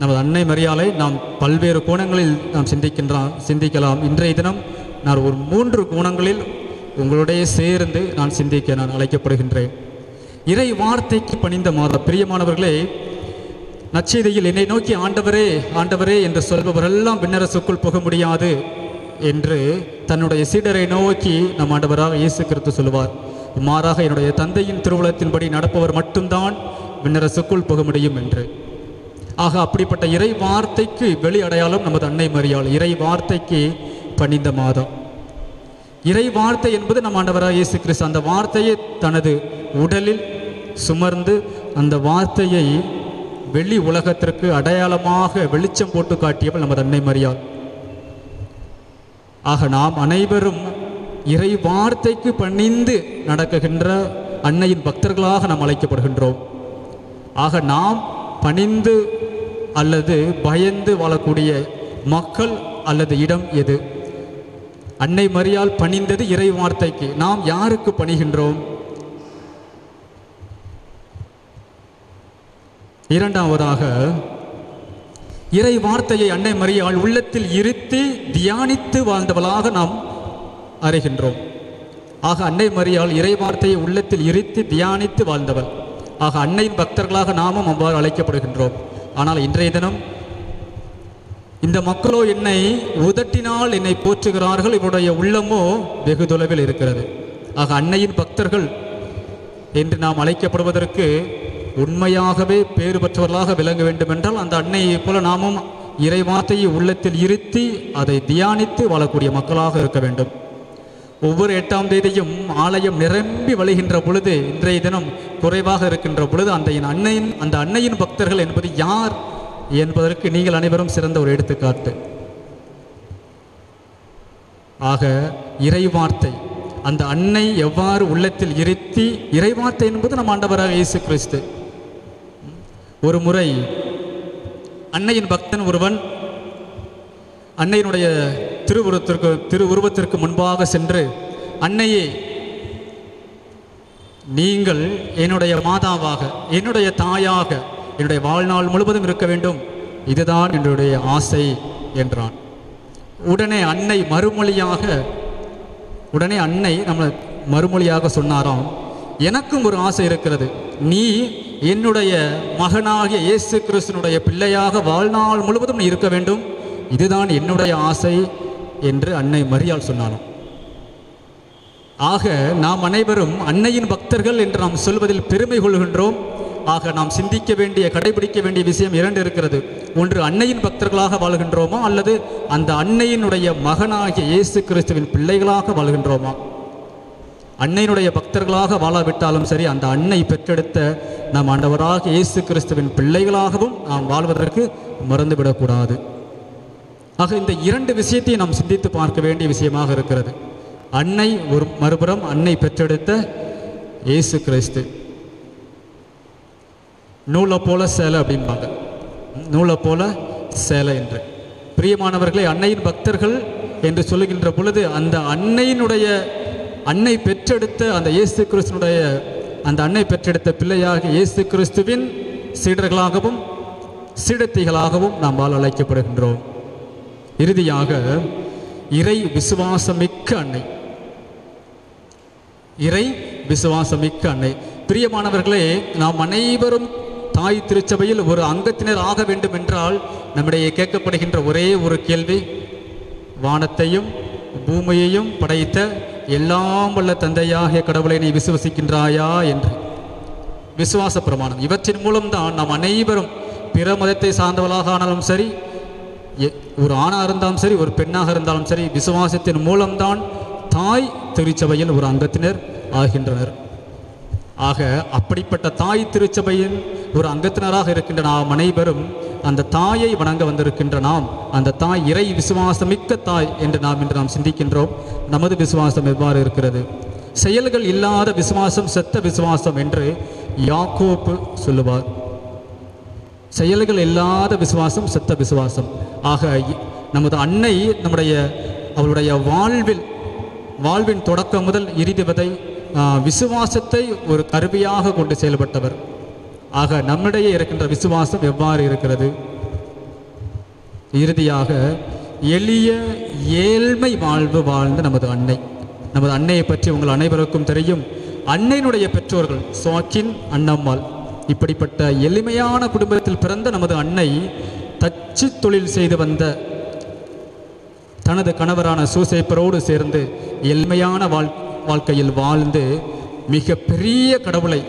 நமது அன்னை மரியாளை நாம் பல்வேறு கோணங்களில் நாம் சிந்திக்கலாம். இன்றைய தினம் நான் ஒரு 3 கோணங்களில் உங்களுடைய சேர்ந்து நான் சிந்திக்க நான் அழைக்கப்படுகின்றேன். இறை வார்த்தைக்கு பணிந்த மாதா. பிரியமானவர்களே, நற்செய்தியில் என்னை நோக்கி ஆண்டவரே ஆண்டவரே என்று சொல்பவரெல்லாம் விண்ணரசுக்குள் போக முடியாது என்று தன்னுடைய சீடரை நோக்கி நம் ஆண்டவராக இயேசு கிறிஸ்து சொல்லுவார். மாறாக என்னுடைய தந்தையின் திருவுளத்தின்படி நடப்பவர் மட்டும்தான் விண்ணரசுக்குள் போக முடியும் என்று. ஆக அப்படிப்பட்ட இறை வார்த்தைக்கு வெளி அடையாளம் நமது அன்னை மரியாள். இறை வார்த்தைக்கு பணிந்த மாதம். இறை வார்த்தை என்பது நம் ஆண்டவராக இயேசு கிறிஸ்து அந்த வார்த்தையை தனது உடலில் சுமர்ந்து அந்த வார்த்தையை வெளி உலகத்திற்கு அடையாளமாக வெளிச்சம் போட்டு காட்டியவள் நமது அன்னை மரியாள். ஆக நாம் அனைவரும் இறை வார்த்தைக்கு பணிந்து நடக்குகின்ற அன்னையின் பக்தர்களாக நாம் அழைக்கப்படுகின்றோம். ஆக நாம் பணிந்து அல்லது பயந்து வாழக்கூடிய மக்கள் அல்லது இடம் எது? அன்னை மரியாள் பணிந்தது இறை வார்த்தைக்கு. நாம் யாருக்கு பணிகின்றோம்? இரண்டாவதாக, இறை வார்த்தையை அன்னை மரியாள் உள்ளத்தில் இருத்தி தியானித்து வாழ்ந்தவளாக நாம் அறிகின்றோம். ஆக அன்னை மரியாள் இறை வார்த்தையை உள்ளத்தில் இருத்தி தியானித்து வாழ்ந்தவள். ஆக அன்னையின் பக்தர்களாக நாமும் அவ்வாறு அழைக்கப்படுகின்றோம். ஆனால் இன்றைய தினம் இந்த மக்களோ என்னை உதட்டினால் என்னை போற்றுகிறார்கள், இவருடைய உள்ளமோ வெகு தொலைவில் இருக்கிறது. ஆக அன்னையின் பக்தர்கள் என்று நாம் அழைக்கப்படுவதற்கு உண்மையாகவே பேறு பெற்றவர்களாக விளங்க வேண்டும் என்றால் அந்த அன்னையை போல நாமும் இறைவார்த்தையை உள்ளத்தில் இருத்தி அதை தியானித்து வாழக்கூடிய மக்களாக இருக்க வேண்டும். ஒவ்வொரு 8ஆம் தேதியும் ஆலயம் நிரம்பி வழிகின்ற பொழுது, இன்றைய தினம் குறைவாக இருக்கின்ற பொழுது, அந்த அன்னையின் பக்தர்கள் என்பது யார் என்பதற்கு நீங்கள் அனைவரும் சிறந்த ஒரு எடுத்துக்காட்டு. ஆக இறைவார்த்தை, அந்த அன்னை எவ்வாறு உள்ளத்தில் இருத்தி, இறைவார்த்தை என்பது நம் ஆண்டவராக இயேசு கிறிஸ்து. ஒரு முறை அன்னையின் பக்தன் ஒருவன் அன்னையினுடைய திருவுருவத்திற்கு முன்பாக சென்று, அன்னையே, நீங்கள் என்னுடைய மாதாவாக, என்னுடைய தாயாக, என்னுடைய வாழ்நாள் முழுவதும் இருக்க வேண்டும், இதுதான் என்னுடைய ஆசை என்றான். உடனே அன்னை மறுமொழியாக சொன்னாராம், எனக்கும் ஒரு ஆசை இருக்கிறது. நீ என்னுடைய மகனாகிய இயேசு கிறிஸ்துனுடைய பிள்ளையாக வாழ்நாள் முழுவதும் நீ இருக்க வேண்டும், இதுதான் என்னுடைய ஆசை என்று அன்னை மரியாள் சொன்னாலும். ஆக நாம் அனைவரும் அன்னையின் பக்தர்கள் என்று நாம் சொல்வதில் பெருமை கொள்கின்றோம். ஆக நாம் சிந்திக்க வேண்டிய, கடைபிடிக்க வேண்டிய விஷயம் 2 இருக்கிறது. ஒன்று, அன்னையின் பக்தர்களாக வாழ்கின்றோமா, அல்லது அந்த அன்னையினுடைய மகனாகிய இயேசு கிறிஸ்துவின் பிள்ளைகளாக வாழ்கின்றோமா? அன்னையினுடைய பக்தர்களாக வாழாவிட்டாலும் சரி, அந்த அன்னை பெற்றெடுத்த நம் ஆண்டவராக இயேசு கிறிஸ்துவின் பிள்ளைகளாகவும் நாம் வாழ்வதற்கு மறந்துவிடக்கூடாது. ஆக இந்த 2 விஷயத்தையும் நாம் சிந்தித்து பார்க்க வேண்டிய விஷயமாக இருக்கிறது. அன்னை ஒரு மறுபுறம், அன்னை பெற்றெடுத்த இயேசு கிறிஸ்து. நூலை போல சேலை அப்படிம்பாங்க, நூலை போல சேலை என்று. பிரியமானவர்களை, அன்னையின் பக்தர்கள் என்று சொல்லுகின்ற பொழுது, அந்த அன்னை பெற்றெடுத்த அந்த இயேசு கிறிஸ்துனுடைய, அந்த அன்னை பெற்றெடுத்த பிள்ளையாக இயேசு கிறிஸ்துவின் சீடர்களாகவும் சீடத்திகளாகவும் நாம் வாழ அழைக்கப்படுகின்றோம். இறுதியாக, இறை விசுவாசமிக்க அன்னை, இறை விசுவாசமிக்க அன்னை. பிரியமானவர்களே, நாம் அனைவரும் தாய் திருச்சபையில் ஒரு அங்கத்தினர் ஆக வேண்டும் என்றால் நம்மிடையே கேட்கப்படுகின்ற ஒரே ஒரு கேள்வி, வானத்தையும் பூமியையும் படைத்த எல்லாம் வல்ல தந்தையாகிய கடவுளை நீ விசுவசிக்கின்றாயா என்று. விசுவாச பிரமாணம், இவற்றின் மூலம்தான் நாம் அனைவரும் பிற மதத்தை சார்ந்தவர்களாக ஆனாலும் சரி, ஒரு ஆணாக இருந்தாலும் சரி, ஒரு பெண்ணாக இருந்தாலும் சரி, விசுவாசத்தின் மூலம்தான் தாய் திருச்சபையில் ஒரு அங்கத்தினர் ஆகின்றனர். ஆக அப்படிப்பட்ட தாய் திருச்சபையின் ஒரு அங்கத்தினராக இருக்கின்ற நாம் அனைவரும் அந்த தாயை வணங்க வந்திருக்கின்ற நாம், அந்த தாய் இறை விசுவாசமிக்க தாய் என்று நாம் சிந்திக்கின்றோம். நமது விசுவாசம் எவ்வாறு இருக்கிறது? செயல்கள் இல்லாத விசுவாசம் செத்த விசுவாசம் என்று யாக்கோப்பு சொல்லுவார். செயல்கள் இல்லாத விசுவாசம் செத்த விசுவாசம். ஆக நமது அன்னை அவளுடைய வாழ்வின் தொடக்கம் முதல் இறுதி வரை விசுவாசத்தை ஒரு கருவியாக கொண்டு செயல்பட்டவர். ஆக நம்மிடையே இருக்கின்ற விசுவாசம் எவ்வாறு இருக்கிறது? இறுதியாக, எளிய ஏழ்மை வாழ்வு வாழ்ந்த நமது அன்னையை பற்றி உங்கள் அனைவருக்கும் தெரியும். அன்னையினுடைய பெற்றோர்கள் சுவாக்கின், அன்னம்மாள். இப்படிப்பட்ட எளிமையான குடும்பத்தில் பிறந்த நமது அன்னை தச்சு தொழில் செய்து வந்த தனது கணவரான சூசேப்பரோடு சேர்ந்து எளிமையான வாழ்க்கையில் வாழ்ந்து மிக பெரிய கடவுளை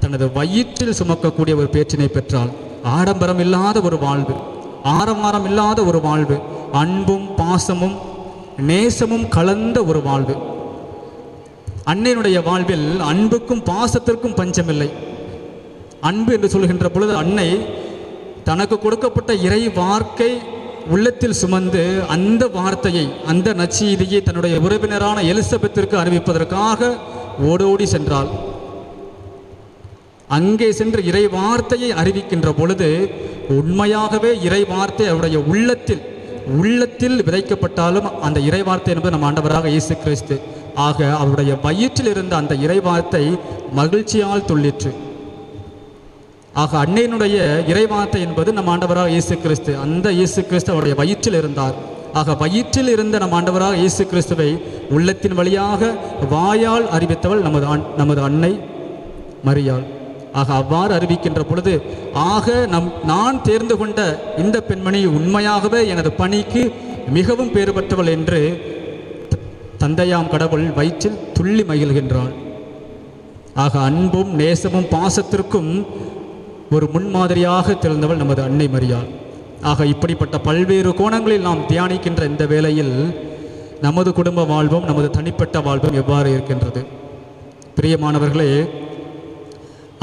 தனது வயிற்றில் சுமக்கக்கூடிய ஒரு பேச்சினை பெற்றாள். ஆடம்பரம் இல்லாத ஒரு வாழ்வு, ஆரவாரம் இல்லாத ஒரு வாழ்வு, அன்பும் பாசமும் நேசமும் கலந்த ஒரு வாழ்வு. அன்னையினுடைய வாழ்வில் அன்புக்கும் பாசத்திற்கும் பஞ்சமில்லை. அன்பு என்று சொல்கின்ற பொழுது, அன்னை தனக்கு கொடுக்கப்பட்ட இறை வார்த்தை உள்ளத்தில் சுமந்து அந்த வார்த்தையை, அந்த நற்செய்தியை தன்னுடைய உறவினரான எலிசபெத்திற்கு அறிவிப்பதற்காக ஓடோடி சென்றாள். அங்கே சென்று இறை வார்த்தையை அறிவிக்கின்ற பொழுது உண்மையாகவே இறை வார்த்தை அவருடைய உள்ளத்தில் விதைக்கப்பட்டாலும் அந்த இறை வார்த்தை என்பது நம் ஆண்டவராக இயேசு கிறிஸ்து. ஆக அவருடைய வயிற்றில் இருந்த அந்த இறை வார்த்தை மகிழ்ச்சியால் துள்ளிற்று. ஆக அன்னையினுடைய இறைவார்த்தை என்பது நம் ஆண்டவராக இயேசு கிறிஸ்து. அந்த இயேசு கிறிஸ்து அவருடைய வயிற்றில் இருந்தார். ஆக வயிற்றில் இருந்த நம் ஆண்டவராக இயேசு கிறிஸ்துவை உள்ளத்தின் வழியாக வாயால் அறிவித்தவள் நமது அன்னை மரியாள். ஆக அவ்வாறு அறிவிக்கின்ற பொழுது, நான் தேர்ந்து கொண்ட இந்த பெண்மணி உண்மையாகவே எனது பணிக்கு மிகவும் பேறு பெற்றவள் என்று தந்தையாம் கடவுள் வயிற்றில் துள்ளி மகிழ்கின்றாள். ஆக அன்பும் நேசமும் பாசத்திற்கும் ஒரு முன்மாதிரியாக திகழ்ந்தவள் நமது அன்னை மரியாள். ஆக இப்படிப்பட்ட பல்வேறு கோணங்களில் நாம் தியானிக்கின்ற இந்த வேளையில் நமது குடும்ப வாழ்வும் நமது தனிப்பட்ட வாழ்வும் எவ்வாறு இருக்கின்றது? பிரியமானவர்களே,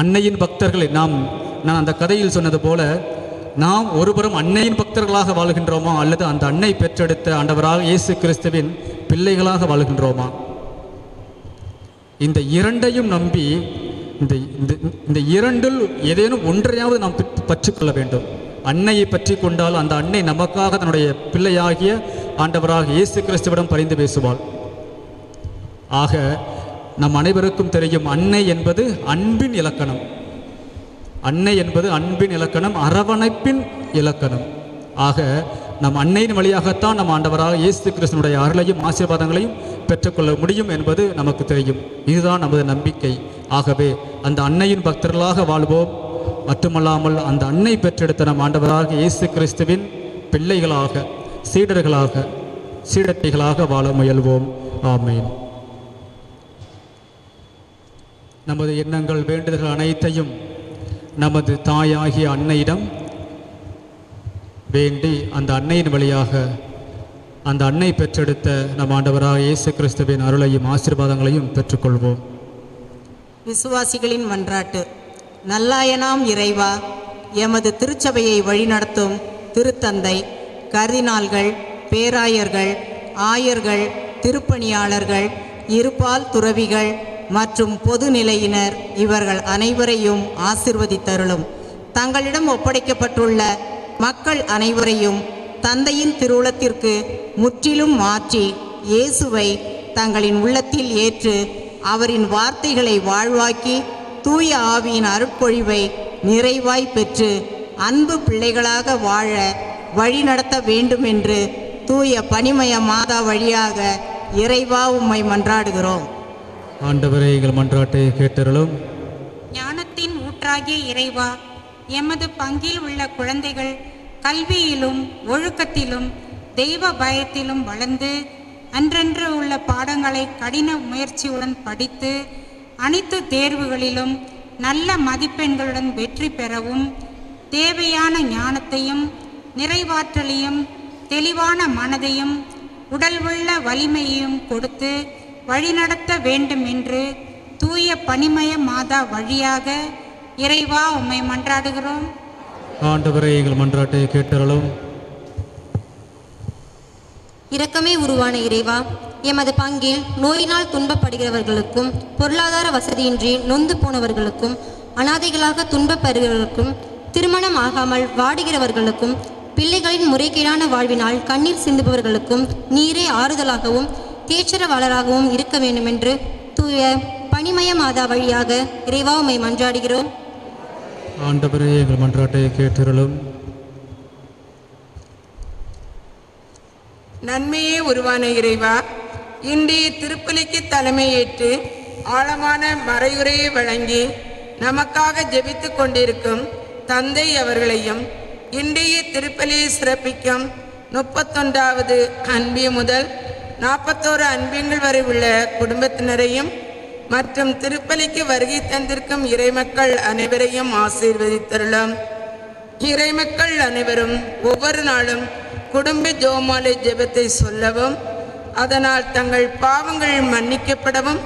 அன்னையின் பக்தர்களை நான் அந்த கதையில் சொன்னது போல நாம் ஒருபுறம் அன்னையின் பக்தர்களாக வாழ்கின்றோமா, அல்லது அந்த அன்னை பெற்றெடுத்த ஆண்டவராக இயேசு கிறிஸ்துவின் பிள்ளைகளாக வாழ்கின்றோமா? இந்த இரண்டையும் நம்பி இந்த இரண்டில் ஏதேனும் ஒன்றையாவது நாம் பற்றிக்கொள்ள வேண்டும். அன்னையை பற்றி கொண்டால் அந்த அன்னை நமக்காக தன்னுடைய பிள்ளையாகிய ஆண்டவராக இயேசு கிறிஸ்துவிடம் பரிந்து பேசுவாள். ஆக நம் அனைவருக்கும் தெரியும், அன்னை என்பது அன்பின் இலக்கணம். அன்னை என்பது அன்பின் இலக்கணம், அரவணைப்பின் இலக்கணம். ஆக நம் அன்னையின் வழியாகத்தான் நம் ஆண்டவராக இயேசு கிறிஸ்துவனுடைய அருளையும் ஆசீர்வாதங்களையும் பெற்றுக்கொள்ள முடியும் என்பது நமக்கு தெரியும். இதுதான் நமது நம்பிக்கை. ஆகவே அந்த அன்னையின் பக்தர்களாக வாழ்வோம். மட்டுமல்லாமல் அந்த அன்னை பெற்றெடுத்த நம் ஆண்டவராக இயேசு கிறிஸ்துவின் பிள்ளைகளாக, சீடர்களாக, சீடத்தைகளாக வாழ முயல்வோம். ஆமேன். நமது எண்ணங்கள், வேண்டுதல்கள் அனைத்தையும் நமது தாயாகிய அன்னையிடம் வேண்டி அந்த அன்னையின் வழியாக அந்த அன்னை பெற்றெடுத்த நம் ஆண்டவராக இயேசு கிறிஸ்துவின் அருளையும் ஆசீர்வாதங்களையும் பெற்றுக்கொள்வோம். விசுவாசிகளின் மன்றாட்டு. நல்லாயனாம் இறைவா, எமது திருச்சபையை வழிநடத்தும் திருத்தந்தை, கர்தினால்கள், பேராயர்கள், ஆயர்கள், திருப்பணியாளர்கள், இருபால் துறவிகள் மற்றும் பொதுநிலையினர் இவர்கள் அனைவரையும் ஆசிர்வதித்தருளும். தங்களிடம் ஒப்படைக்கப்பட்டுள்ள மக்கள் அனைவரையும் தந்தையின் திருவுளத்திற்கு முற்றிலும் மாற்றி இயேசுவை தங்களின் உள்ளத்தில் ஏற்று அவரின் வார்த்தைகளை வாழ்வாக்கி தூய ஆவியின் அருட்பொழிவை நிறைவாய் பெற்று அன்பு பிள்ளைகளாக வாழ வழிநடத்த வேண்டும் என்று தூய பனிமய மாதா வழியாக இறைவா உம்மை மன்றாடுகிறோம். ஆண்டவரே, எங்கள் மன்றாட்டை கேட்டருளும். ஞானத்தின் ஊற்றாகிய இறைவா, எமது பங்கில் உள்ள குழந்தைகள் கல்வியிலும் ஒழுக்கத்திலும் தெய்வ பயத்திலும் வளர்ந்து அன்றன்று உள்ள பாடங்களை கடின முயற்சியுடன் படித்து அனைத்து தேர்வுகளிலும் நல்ல மதிப்பெண்களுடன் வெற்றி பெறவும், தேவையான ஞானத்தையும் நிறைவாற்றலையும் தெளிவான மனதையும் உடல் உள்ள வலிமையையும் கொடுத்து வழிநடத்த வேண்டும் என்று தூய பனிமய மாதா வழியாக இறைவா உம்மை மன்றாடுகிறோம். ஆண்டவரே, எங்கள் மன்றாட்டை கேட்டருளும். இரக்கமே உருவான இறைவா, எமது பங்கில் நோயினால் துன்பப்படுகிறவர்களுக்கும் பொருளாதார வசதியின்றி நொந்து போனவர்களுக்கும் அனாதைகளாக துன்பப்படுகிறவர்களுக்கும் திருமணம் ஆகாமல் வாடுகிறவர்களுக்கும் பிள்ளைகளின் முறைகேடான வாழ்வினால் கண்ணீர் சிந்துபவர்களுக்கும் நீரே ஆறுதலாகவும் தேற்றரவாளராகவும் இருக்க வேண்டுமென்று தூய பனிமய மாதா வழியாக இறைவா உம்மை மன்றாடுகிறோம். ஆண்டவரே, எங்கள் மன்றாட்டை கேட்டருளும். நன்மையே உருவான இறைவா, இன்றைய திருப்பலிக்கு தலைமையேற்று ஆழமான மறையுரையை வழங்கி நமக்காக ஜெபித்து கொண்டிருக்கும் தந்தை அவர்களையும், இன்றைய திருப்பலியை சிறப்பிக்கும் 31வது அன்பிய முதல் 41 அன்பியங்கள் வரை உள்ள குடும்பத்தினரையும் மற்றும் திருப்பலிக்கு வருகை தந்திருக்கும் இறைமக்கள் அனைவரையும் ஆசீர்வதித்தருளும். இறைமக்கள் அனைவரும் ஒவ்வொரு நாளும் குடும்ப ஜெபமாலை ஜெபத்தை சொல்லவும், அதனால் தங்கள் பாவங்கள் மன்னிக்கப்படவும்,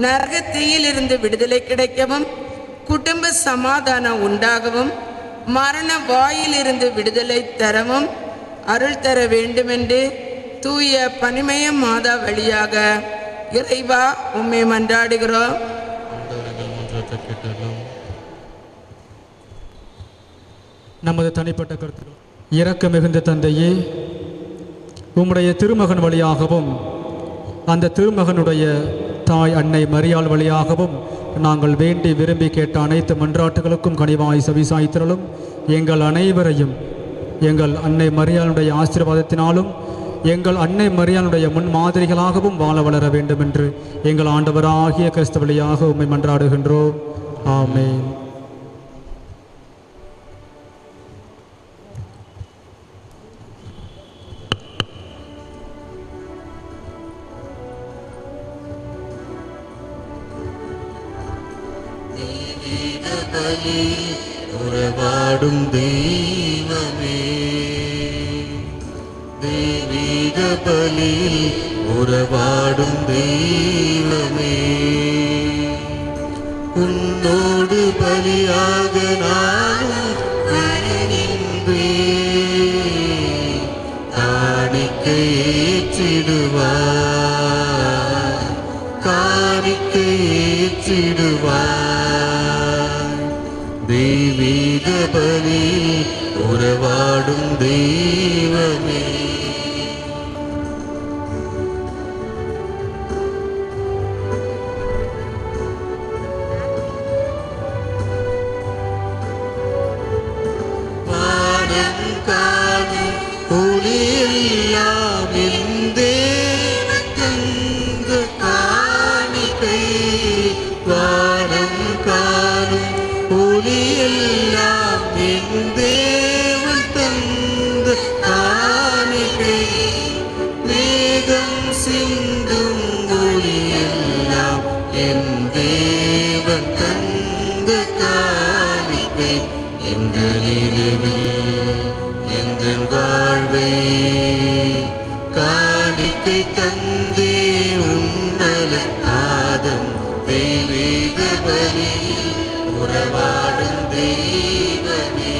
நரக தீயிலிருந்து விடுதலை கிடைக்கவும், குடும்ப சமாதானம் உண்டாகவும், மரண வாயிலிருந்து விடுதலை தரவும் அருள் தர வேண்டுமென்று தூய பனிமய மாதா வழியாக இறைவா உம்மை மன்றாடுகிறோம். நமது தனிப்பட்ட கருத்துக்கள். இரக்க மிகுந்த தந்தையே, உம்முடைய திருமகன் வழியாகவும் அந்த திருமகனுடைய தாய் அன்னை மரியாள் வழியாகவும் நாங்கள் வேண்டி விரும்பி கேட்ட அனைத்து மன்றாட்டுகளுக்கும் கனிவாய் செவிசாய்த்திரளும். எங்கள் அனைவரையும் எங்கள் அன்னை மரியாளுடைய ஆசீர்வாதத்தினாலும் எங்கள் அன்னை மரியாளுடைய முன்மாதிரிகளாகவும் வாழ வளர வேண்டும் என்று எங்கள் ஆண்டவராகிய கிறிஸ்து வழியாக உம்மை மன்றாடுகின்றோம். ஆமென். உறவாடும் தெய்வமே, பலியில் உறவாடும் தெய்வமே, உன்னோடு பலியாக நானும் வருகின்றேன். காணிக்கை ஏற்றிடுவார், காணிக்கை ஏற்றிடுவார். தெய்வீக பலியில் உறவாடும் தெய்வமே, வானம் காணும் ஒளியெல்லாம் என் தேவன் தந்த காணிக்கை. வானம் காணும் ஒளியெல்லாம் என் தேவன் தந்த காணிக்கை. மேகம் சிந்தும் ஒளியெல்லாம் என் தேவன் தந்த காணிக்கை. எந்த நிலவில் எந்த வாழ்வை காணிக்கை தந்தே உன்னல ஆதம். தெய்வீக பலியில் உறவாடும் தெய்வமே,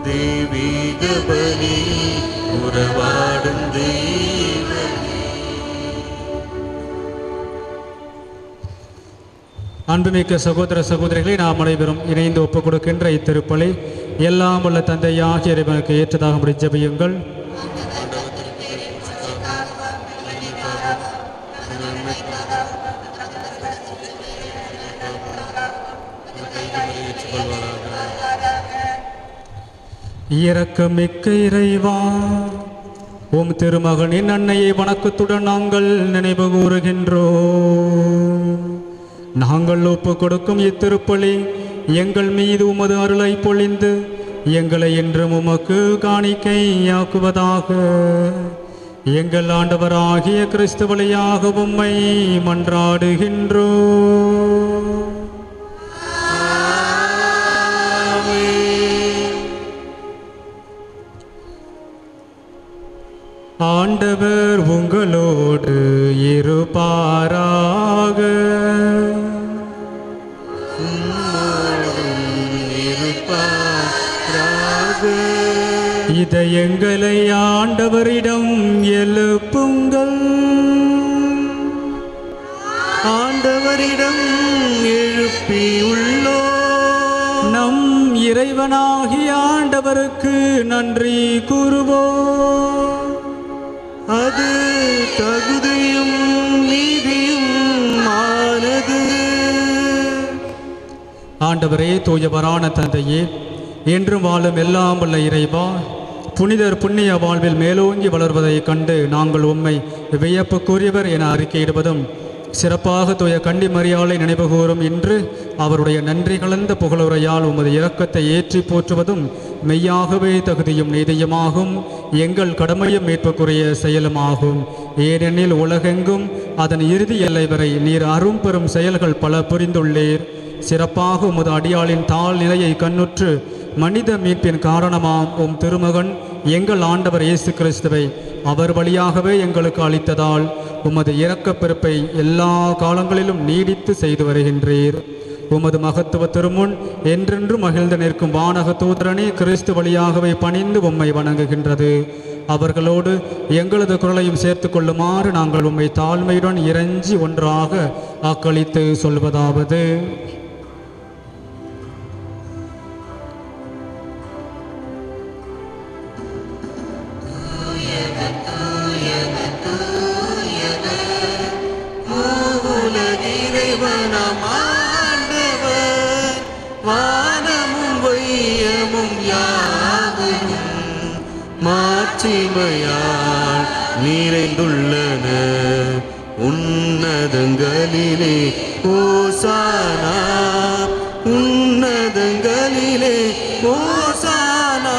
தெய்வீக பலியில் உறவாடும் தெய்வமே. அன்புமிக்க சகோதர சகோதரிகளை நாம் அனைவரும் இணைந்து ஒப்புக் கொடுக்கின்ற இத்திருப்பலி எல்லாம் உள்ள தந்தையாகிய இறைவனுக்கு ஏற்றதாக ஜெபியுங்கள். இரக்கமிக்க இறைவா, உம் திருமகனின் அன்னையை வணக்கத்துடன் நாங்கள் நினைவு கூறுகின்றோம். நாங்கள் ஒப்புக் கொடுக்கும் இத்திருப்பலி எங்கள் மீது உமது அருளை பொழிந்து எங்களை என்றும் உமக்கு காணிக்கையாக்குவதாக. எங்கள் ஆண்டவராகிய கிறிஸ்து வழியாக உம்மை மன்றாடுகின்றோம். ஆண்டவர் உங்களோடு இருப்பாராக. இதயங்களை ஆண்டவரிடம் எழுப்புங்கள். ஆண்டவரிடம் எழுப்பியுள்ளோ நம் இறைவனாகிய ஆண்டவருக்கு நன்றி கூறுவோம். அது தகுதியும் நீதியும் ஆனது. ஆண்டவரே, தூயவரான தந்தையே, என்றும் வாழும் எல்லாம் வல்ல இறைவா, புனிதர் புண்ணிய வாழ்வில் மேலோங்கி வளர்வதைக் கண்டு நாங்கள் உம்மை வியப்புக்குரியவர் என அறிக்கையிடுவதும், சிறப்பாக தூய கன்னி மரியாளை நினைவுகூரும் இன்று அவருடைய நன்றி கலந்த புகழுரையால் உமது இரக்கத்தை ஏற்றி போற்றுவதும் மெய்யாகவே தகுதியும் நீதியுமாகும், எங்கள் கடமையும் மீட்புக்குரிய செயலுமாகும். ஏனெனில் உலகெங்கும் அதன் இறுதி எல்லை வரை நீர் அரும் பெரும் செயல்கள் பல புரிந்துள்ளீர். சிறப்பாக உமது அடியாளின் தாழ் நிலையை கண்ணுற்று மனித மீட்பின் காரணமாம் உம் திருமகன் எங்கள் ஆண்டவர் இயேசு கிறிஸ்துவை அவர் வழியாகவே எங்களுக்கு அளித்ததால் உமது இரக்கப் பெருப்பை எல்லா காலங்களிலும் நீடித்து செய்து வருகின்றீர். உமது மகத்துவ திருமுன் என்றென்றும் மகிழ்ந்து நிற்கும் வானக தூதரனே கிறிஸ்து வழியாகவே பணிந்து உம்மை வணங்குகின்றது. அவர்களோடு எங்களது குரலையும் சேர்த்து கொள்ளுமாறு நாங்கள் உம்மை தாழ்மையுடன் இறைஞ்சி ஒன்றாக வாக்களித்து சொல்வதாவது: வானமும் வையமும் யாவும் மாட்சிமையால் நிறைந்துள்ளன. உன்னதங்களிலே ஓசானா, உன்னதங்களிலே ஓசானா.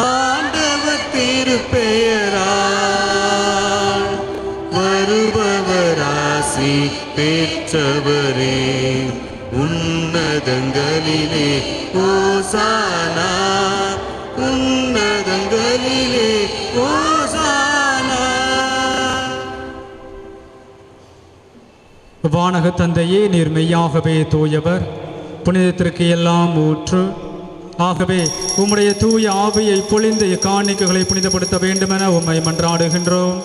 ஆண்டவர் திருப்பெயரால் வருபவராசி பெற்றவரே. உன்னதங்களிலே ஓசானா, உன்னதங்களிலே ஓசானா. வானக தந்தையே, நீர் மெய்யாகவே தூயவர், புனிதத்திற்கு எல்லாம் ஊற்று. ஆகவே உம்முடைய தூய ஆவியை பொழிந்து இக்காணிக்கைகளை புனிதப்படுத்த வேண்டுமென உம்மை மன்றாடுகின்றோம்.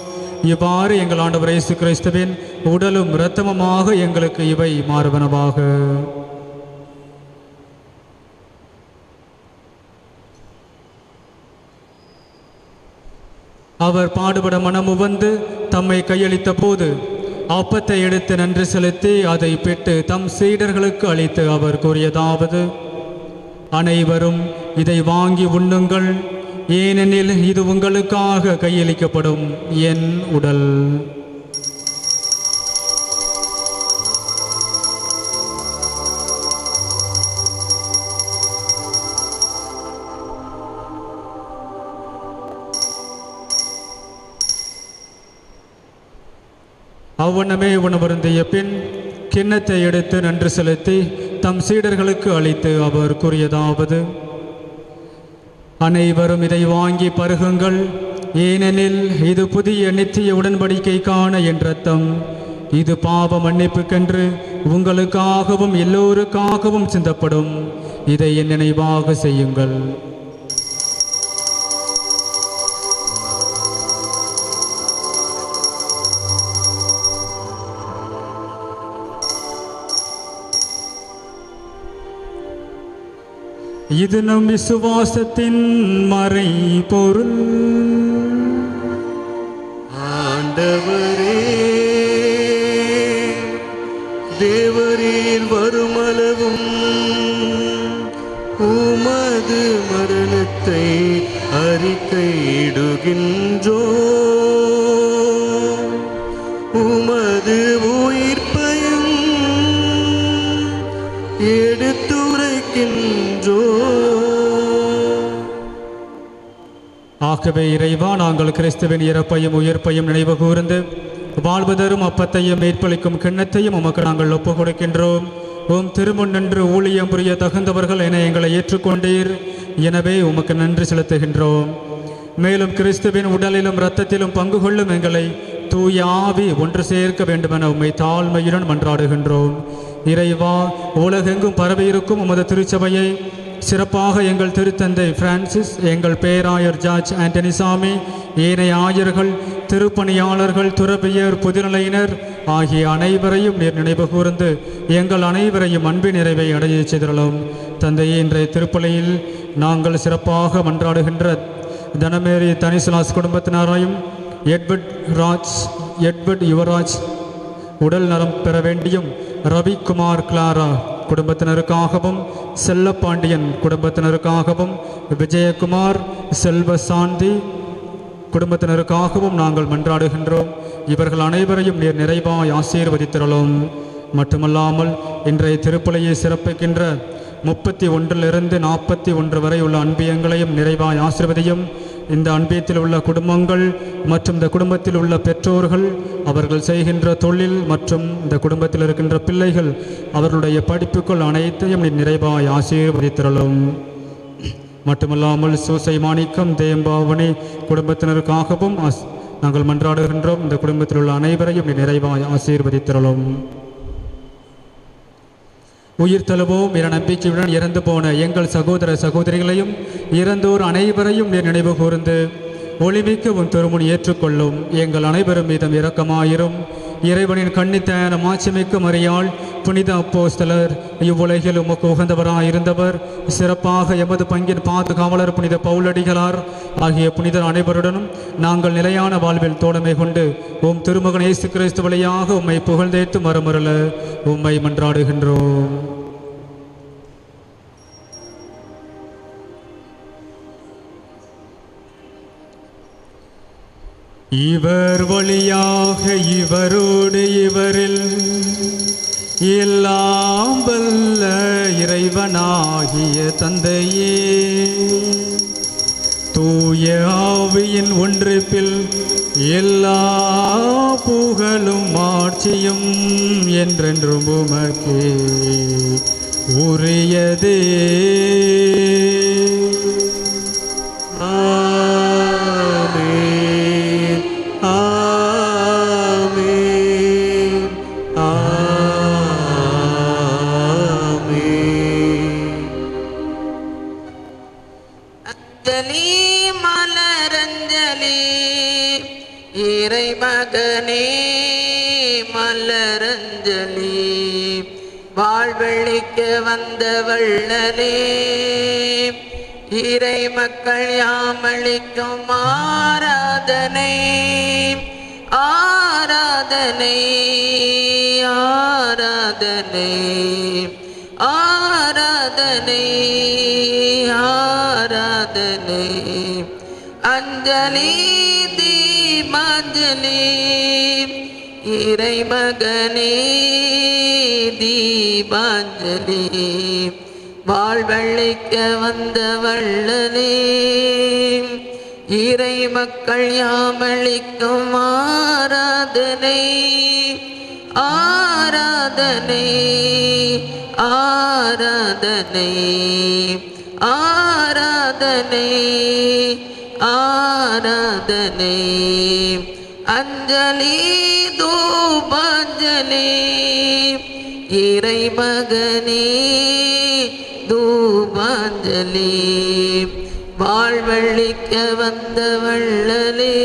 இவ்வாறு எங்கள் ஆண்டவர் இயேசு கிறிஸ்துவின் உடலும் இரத்தமுமாக எங்களுக்கு இவை மாறுவனவாக. அவர் பாடுபட மனமுவந்து தம்மை கையளித்த போது அப்பத்தை எடுத்து நன்றி செலுத்தி அதை பெற்று தம் சீடர்களுக்கு அளித்து அவர் கூறியதாவது: அனைவரும் இதை வாங்கி உண்ணுங்கள், ஏனெனில் இது உங்களுக்காக கையளிக்கப்படும் என் உடல். அவ்வண்ணமே உணவருந்திய பின் கிண்ணத்தை எடுத்து நன்றி செலுத்தி தம் சீடர்களுக்கு அளித்து அவர் கூறியதாவது: அனைவரும் இதை வாங்கி பருகுங்கள், ஏனெனில் இது புதிய நித்திய உடன்படிக்கைக்கான என் இரத்தம். இது பாவ மன்னிப்புக்கென்று உங்களுக்காகவும் எல்லோருக்காகவும் சிந்தப்படும். இதை என் நினைவாக செய்யுங்கள். இது நம் விசுவாசத்தின் மறை பொருள். ஆண்டவரே, தேவரீர் வருமளவும் உமது மரணத்தை அறிக்கையிடுகின்றோ, உமது உயிர்ப்பையும் எடுத்துரைக்கின்றோ. ஆகவே இறைவா, நாங்கள் கிறிஸ்துவின் இறப்பையும் உயிர்ப்பையும் நினைவு கூர்ந்து வாழ்வதரும் அப்பத்தையும் மேற்பளிக்கும் கிண்ணத்தையும் உமக்கு நாங்கள் ஒப்புக் கொடுக்கின்றோம். உம் திருமுன் நின்று ஊழியம் புரிய தகுந்தவர்கள் என எங்களை ஏற்றுக்கொண்டீர். எனவே உமக்கு நன்றி செலுத்துகின்றோம். மேலும் கிறிஸ்துவின் உடலிலும் இரத்தத்திலும் பங்கு கொள்ளும் எங்களை தூய ஆவி ஒன்று சேர்க்க வேண்டுமென உம்மை தாழ்மையுடன் மன்றாடுகின்றோம். இறைவா, உலகெங்கும் பரவியிருக்கும் உமது திருச்சபையை சிறப்பாக எங்கள் திருத்தந்தை பிரான்சிஸ், எங்கள் பேராயர் ஜார்ஜ் ஆண்டனி சாமி, ஏனைய ஆயர்கள், திருப்பணியாளர்கள், துறவியர், புதுநிலையினர் ஆகிய அனைவரையும் நீர் நினைவு கூர்ந்து எங்கள் அனைவரையும் அன்பின் நிறைவை அடைய செய்தருளும். தந்தையே, இன்றைய திருப்பலியில் நாங்கள் சிறப்பாக மன்றாடுகின்ற தனமேரி தனிசுலாஸ் குடும்பத்தினரையும் எட்வர்ட் யுவராஜ் உடல் நலம் பெற வேண்டியும் ரவிக்குமார் கிளாரா குடும்பத்தினருக்காகவும், செல்லப்பாண்டியன் குடும்பத்தினருக்காகவும், விஜயகுமார் செல்வசாந்தி குடும்பத்தினருக்காகவும் நாங்கள் மன்றாடுகின்றோம். இவர்கள் அனைவரையும் நீர் நிறைவாய் ஆசீர்வதித்திரளும். மட்டுமல்லாமல் இன்றைய திருப்பலியை சிறப்பிக்கின்ற 31 41 வரை உள்ள அன்பியங்களையும் நிறைவாய் ஆசீர்வதியும். இந்த அன்பியத்தில் உள்ள குடும்பங்கள் மற்றும் இந்த குடும்பத்தில் உள்ள பெற்றோர்கள், அவர்கள் செய்கின்ற தொழில் மற்றும் இந்த குடும்பத்தில் இருக்கின்ற பிள்ளைகள், அவர்களுடைய படிப்புகள் அனைத்தையும் நிறைவாய் ஆசீர்வதித்திரளும். மட்டுமல்லாமல் சூசை மாணிக்கம் தேம்பாவணி குடும்பத்தினருக்காகவும் நாங்கள் மன்றாடுகின்றோம். இந்த குடும்பத்தில் உள்ள அனைவரையும் நிறைவாய் ஆசீர்வதித்திரளும். உயிர் தழுவோம் என நம்பிக்கையுடன் இறந்து போன எங்கள் சகோதர சகோதரிகளையும் இறந்தோர் அனைவரையும் நீர் நினைவு கூர்ந்து ஒளிமிக்க உன் திருமுன் ஏற்றுக்கொள்ளும். எங்கள் அனைவரும் மீதும் இரக்கமாயிரும். இறைவனின் கன்னித்தான மாட்சிமிக்க மரியாள், புனித அப்போஸ்தலர், இவ்வுலகில் உமக்கு உகந்தவராயிருந்தவர், சிறப்பாக எமது பங்கின் பாதுகாவலர் புனித பவுலடிகளார் ஆகிய புனிதர் அனைவருடனும் நாங்கள் நிலையான வாழ்வில் தோழமை கொண்டு உம் திருமகன் இயேசு கிறிஸ்து வழியாக உம்மை புகழ்ந்தேத்து மரமருள உம்மை மன்றாடுகின்றோம். இவர் வழியாக இவரோடு இவரில் எல்லாம் வல்ல இறைவனாகிய தந்தையே, தூய ஆவியின் ஒன்றிப்பில் எல்லா புகழும் ஆட்சியும் என்றென்றும் உமக்கே உரியதே. ஆமென். அஞ்சலி மலரஞ்சலி இறை மகனே மலரஞ்சலி வாழ்வழிக்க வந்த வள்ளலே இறை மக்கள் யாமளிக்கும் ஆராதனை ஆராதனை ஆராதனை ஆராதனை ஆராதனை அஞ்சலி தீபாஞ்சலி இறை மகனே தீபாஞ்சலி வாழ்வழிக்க வந்த வள்ளலே இறை மக்கள் யாமளிக்கும் ஆராதனை ஆராதனை ஆராதனை ஆராதனை ஆராதனை அஞ்சலி தூபாஞ்சலி இறை மகனே தூபாஞ்சலி வாழ்வழிக்க வந்த வள்ளலே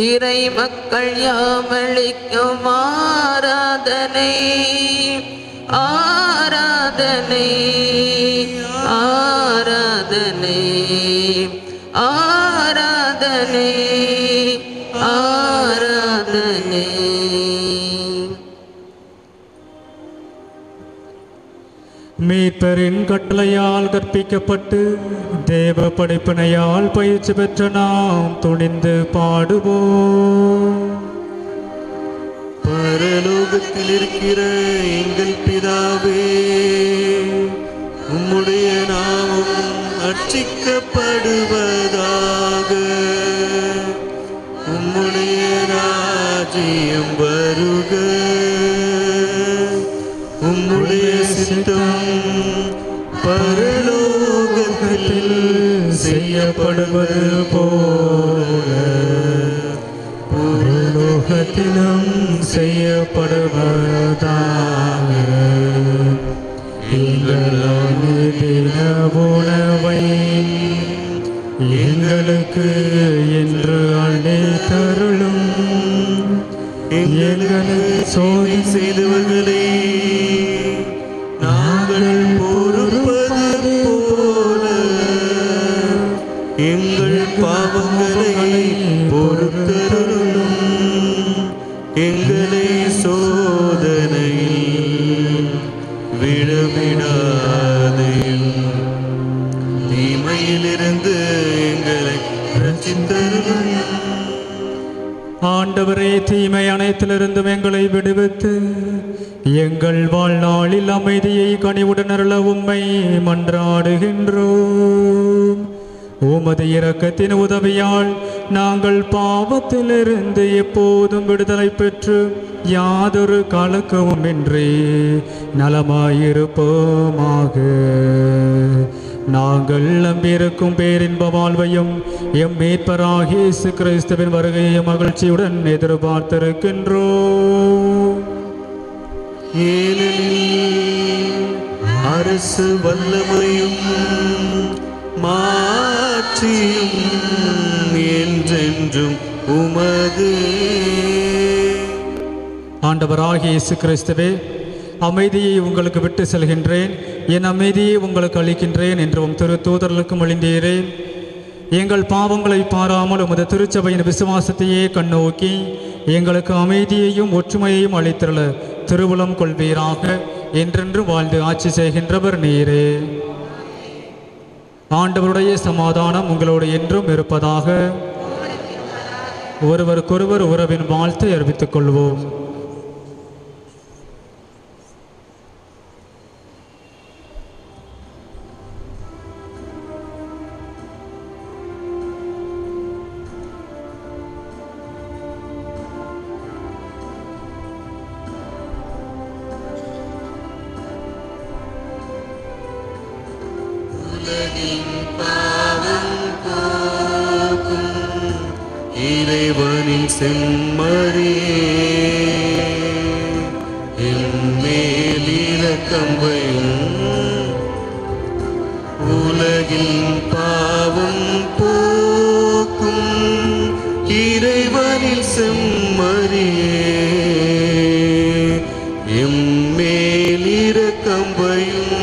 இறை மக்கள் யாமளிக்கும் ஆராதனை ஆராதனை ஆராதனை ஆராதனை ஆராதனை. மீட்பரின் கட்டளையால் கற்பிக்கப்பட்டு தேவ படைப்பினையால் பயிற்சி பெற்ற நாம் துணிந்து பாடுவோம். பரலோகத்தில் இருக்கிற எங்கள் பிதாவே, உம்முடைய நாமம் அர்ச்சிக்கப்படுவதாக. உம்முடைய ராஜ்யம் வருக. உம்முடைய சித்தம் பரலோகத்தில் செய்யப்படுவது போல பூலோகத்திலும் செய்யப்படுவதாக. எங்கள் அனுதின உணவை எங்களுக்கு என்று அளித்தருளும். எங்களை சோதனை செய்தவர்களே நாங்கள் பொறுப்பது போல எங்கள் பாவங்களை பொறுத்தருளும். எங்களை சோதனையில் விழவிடாதையும் தீமையிலிருந்து எங்களை ரட்சித்தருளும். ஆண்டவரே, தீமை அனைத்திலிருந்தும் எங்களை விடுவித்து எங்கள் வாழ்நாளில் அமைதியை கனிவுடன் அருள உம்மை மன்றாடுகின்றோம். உமது இரக்கத்தின் உதவியால் நாங்கள் பாவத்திலிருந்து எப்போதும் விடுதலை பெற்று யாதொரு கலக்கமும் இன்றி நலமாயிருப்போமாக. நாங்கள் நம்பியிருக்கும் பேரின்ப வாழ்வையும் எம் மீட்பராகிய இயேசு கிறிஸ்துவின் வருகையை மகிழ்ச்சியுடன் எதிர்பார்த்திருக்கின்றோம். ஏனெனில் அரசு வல்லமையும் மாட்சியும் என்றென்றும் உமது. ஆண்டவராகிய இயேசு கிறிஸ்துவே, அமைதியை உங்களுக்கு விட்டு செல்கின்றேன், என் அமைதியை உங்களுக்கு அளிக்கின்றேன் என்று உம் திரு தூதர்களுக்கு மொழிந்தீரே. எங்கள் பாவங்களை பாராமல் உமது திருச்சபையின் விசுவாசத்தையே கண்ணோக்கி எங்களுக்கு அமைதியையும் ஒற்றுமையையும் அளித்தருள திருவுளம் கொள்வீராக. என்றென்று வாழ்ந்து ஆட்சி செய்கின்றவர் நீரே. ஆண்டவருடைய சமாதானம் உங்களோடு என்றும் இருப்பதாக. ஒருவருக்கொருவர் உறவின் வாழ்த்தை அறிவித்துக் கொள்வோம். இறைவனின் செம்மறியே, எம்மேல் இரக்கம் வையும். உலகின் செம்மறியே எம்மேல் இரக்கம் வையும்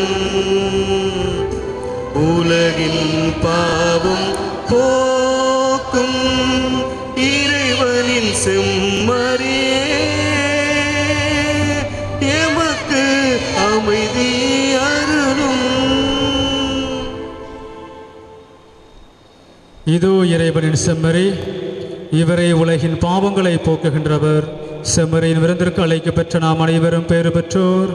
உலகின் பாவம் போக்கும் இறைவனின் செம்மறியே எமக்கு அமைதி அருளும். இதோ இறைவனின் செம்மறி, இவரை உலகின் பாவங்களை போக்குகின்றவர். செம்மறியின் விருந்திற்கு அழைக்கப்பெற்ற நாம் அனைவரும் பேறு பெற்றோர்.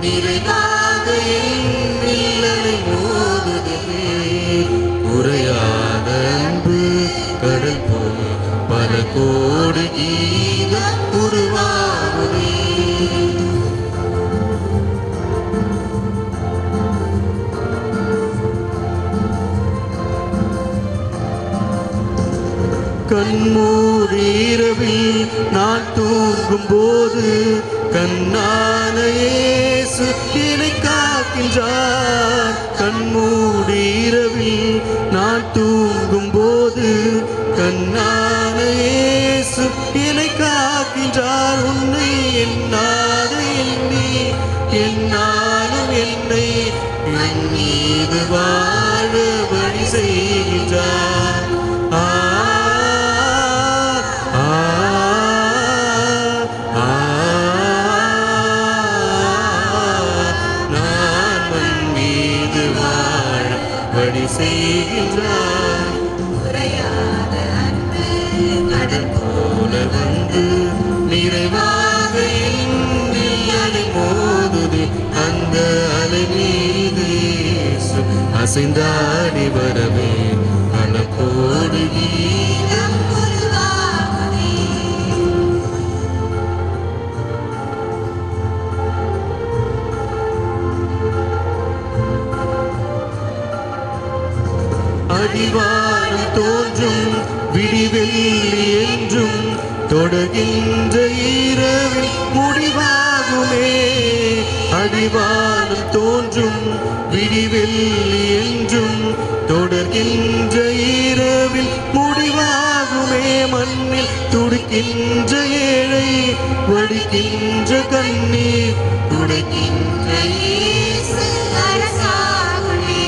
நிறைவாக என் மோதுதே உரையாத அன்பு கடல் போல் பல கோடி கீதம் உருவாகுதே. கண்மூடி இரவில் நான் தூங்கும் போது கண்ணான இயேசு என்னை காக்கின்றார். கண்மூடி இரவில் நான் தூங்கும் போது கண்ணான இயேசு என்னை காக்கின்றார். உன்னை எண்ணாத எண்ணி என்னாலும் என்னை என் மீது வாழ வழி செய்கின்றார். செய்கின்றார். உரையாத அன்பு கடல் போல வந்து நிறைவாக என் அலை மோதுதே. அந்த அலை மீது இயேசு அசைந்தாடி வரவே கலக்கோடு கீதம் உருவாகுதே. அடிவானம் தோன்றும் விடிவெள்ளி என்றும் தொடர்கின்ற இரவில் முடிவாகுமே. அடிவானம் தோன்றும் விடிவெள்ளி என்றும் தொடர்கின்ற இரவில் முடிவாகுமே. மண்ணில் துடிக்கின்ற ஏழை வடிக்கின்ற கண்ணீர் துடைக்கின்ற இயேசு அரசாகுமே.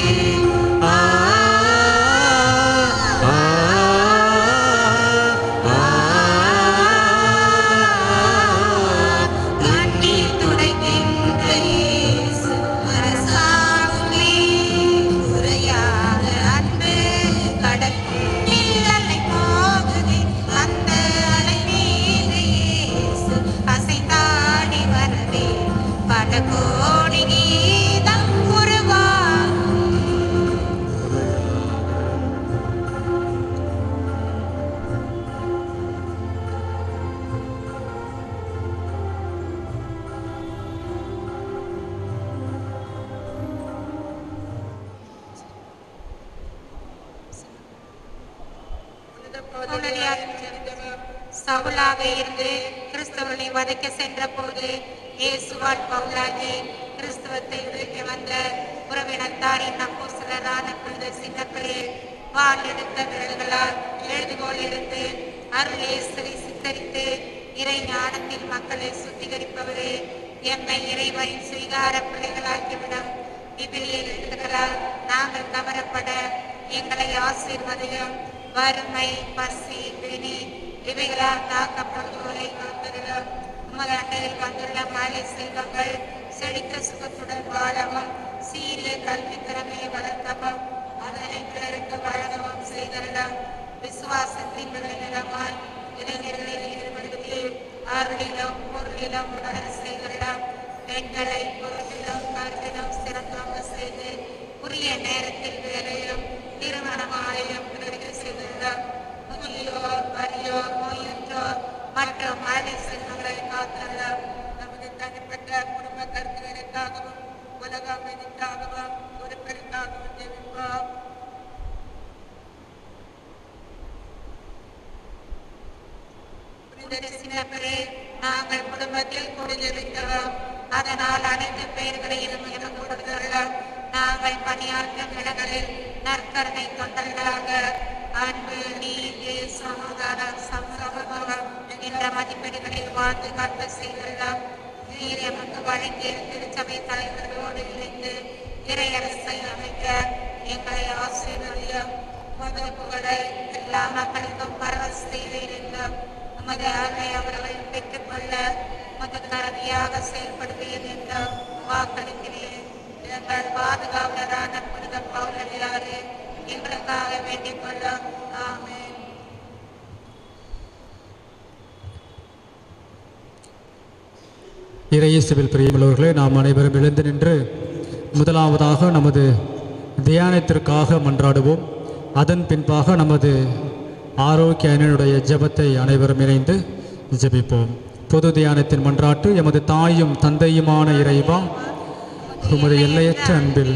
சவுலாக இருந்து கிறிஸ்தவனை வதைக்க சென்ற போது இயேசுவால் பவுலாகி கிறிஸ்தவத்தை விடுவிக்க வந்த உறவினத்தாரின் அப்போஸ்தலரான புனித சின்னக்களில் வாள் எடுத்த விரல்களால் எழுதுகோல் எடுத்து அருள் இயேசுவை சித்தரித்து இறை ஞானத்தில் மக்களை சுத்திகரிப்பவரே, எம்மை இறைவனின் சுவீகார பிள்ளைகளாக்கிவிடும். விபிலியல் எழுதுகிறார், நாங்கள் கவரப்பட எங்களை ஆசீர்வதியும். வறுமை, பசி, பிணி இவைகளால் தாக்கப்படுவோரை காத்திருந்தோம். உமது அண்டையில் வந்துள்ள மழை செல்வங்கள் செழித்த சுகத்துடன் வாழவும் சீரிய கல்வி திறமையை வளர்க்கவும் அதனை பிறருக்கு வழங்கவும் செய்திருந்தோம். விசுவாசத்தின் விளைநிலமாய் இளைஞர்களை ஈடுபடுத்தி அருளிலும் பொருளிலும் உணர செய்திருந்தோம். பெண்களை பொருளிலும் கருவிலும் சிறப்பாக செய்து உரிய குடும்ப கருத்துகளுக்காகவும் உலக அமைதிக்காகவும் பொறுப்பிற்காகவும் ஜெபிப்போம். புனித சின்னப்பரே, நாங்கள் குடும்பத்தில் குடியிருக்கிறோம். அதனால் அனைத்து பெயர்களையும் எனக்கு கொடுத்துள்ளோம். நாங்கள் பணியாற்றும் இடங்களில் நற்கருணை தொண்டர்களாக அன்பு, நீதி, சமாதானம், சமூகம் என்ற மதிப்பீடுகளில் வாழ்ந்து கற்ப செய்துள்ளோம். நீர் எமக்கு வழங்கிய திருச்சபை தலைவர்களோடு இணைந்து இறையரசை அமைக்க எங்களை ஆசீர்வதியும். உமது புகழை எல்லா மக்களுக்கும் பரவ செய்வீர் என்றும் உமது அருளை அவர்கள் பெற்றுக்கொள்ள உமது கருவியாக செயல்படுவீர் என்றும் வாக்களிக்கிறேன். எங்கள் பாதுகாவலரான புனித பவுலடியாரே, எங்களுக்காக வேண்டிக் கொள்ளும். ஆமென். இறையேசுவில் பிரியமுள்ளவர்களே, நாம் அனைவரும் எழுந்து நின்று முதலாவதாக நமது தியானத்திற்காக மன்றாடுவோம். அதன் பின்பாக நமது ஆரோக்கிய அணியினுடைய ஜெபத்தை அனைவரும் இணைந்து ஜெபிப்போம். பொது தியானத்தின் மன்றாட்டு. எமது தாயும் தந்தையுமான இறைவா, உமது எல்லையற்ற அன்பில்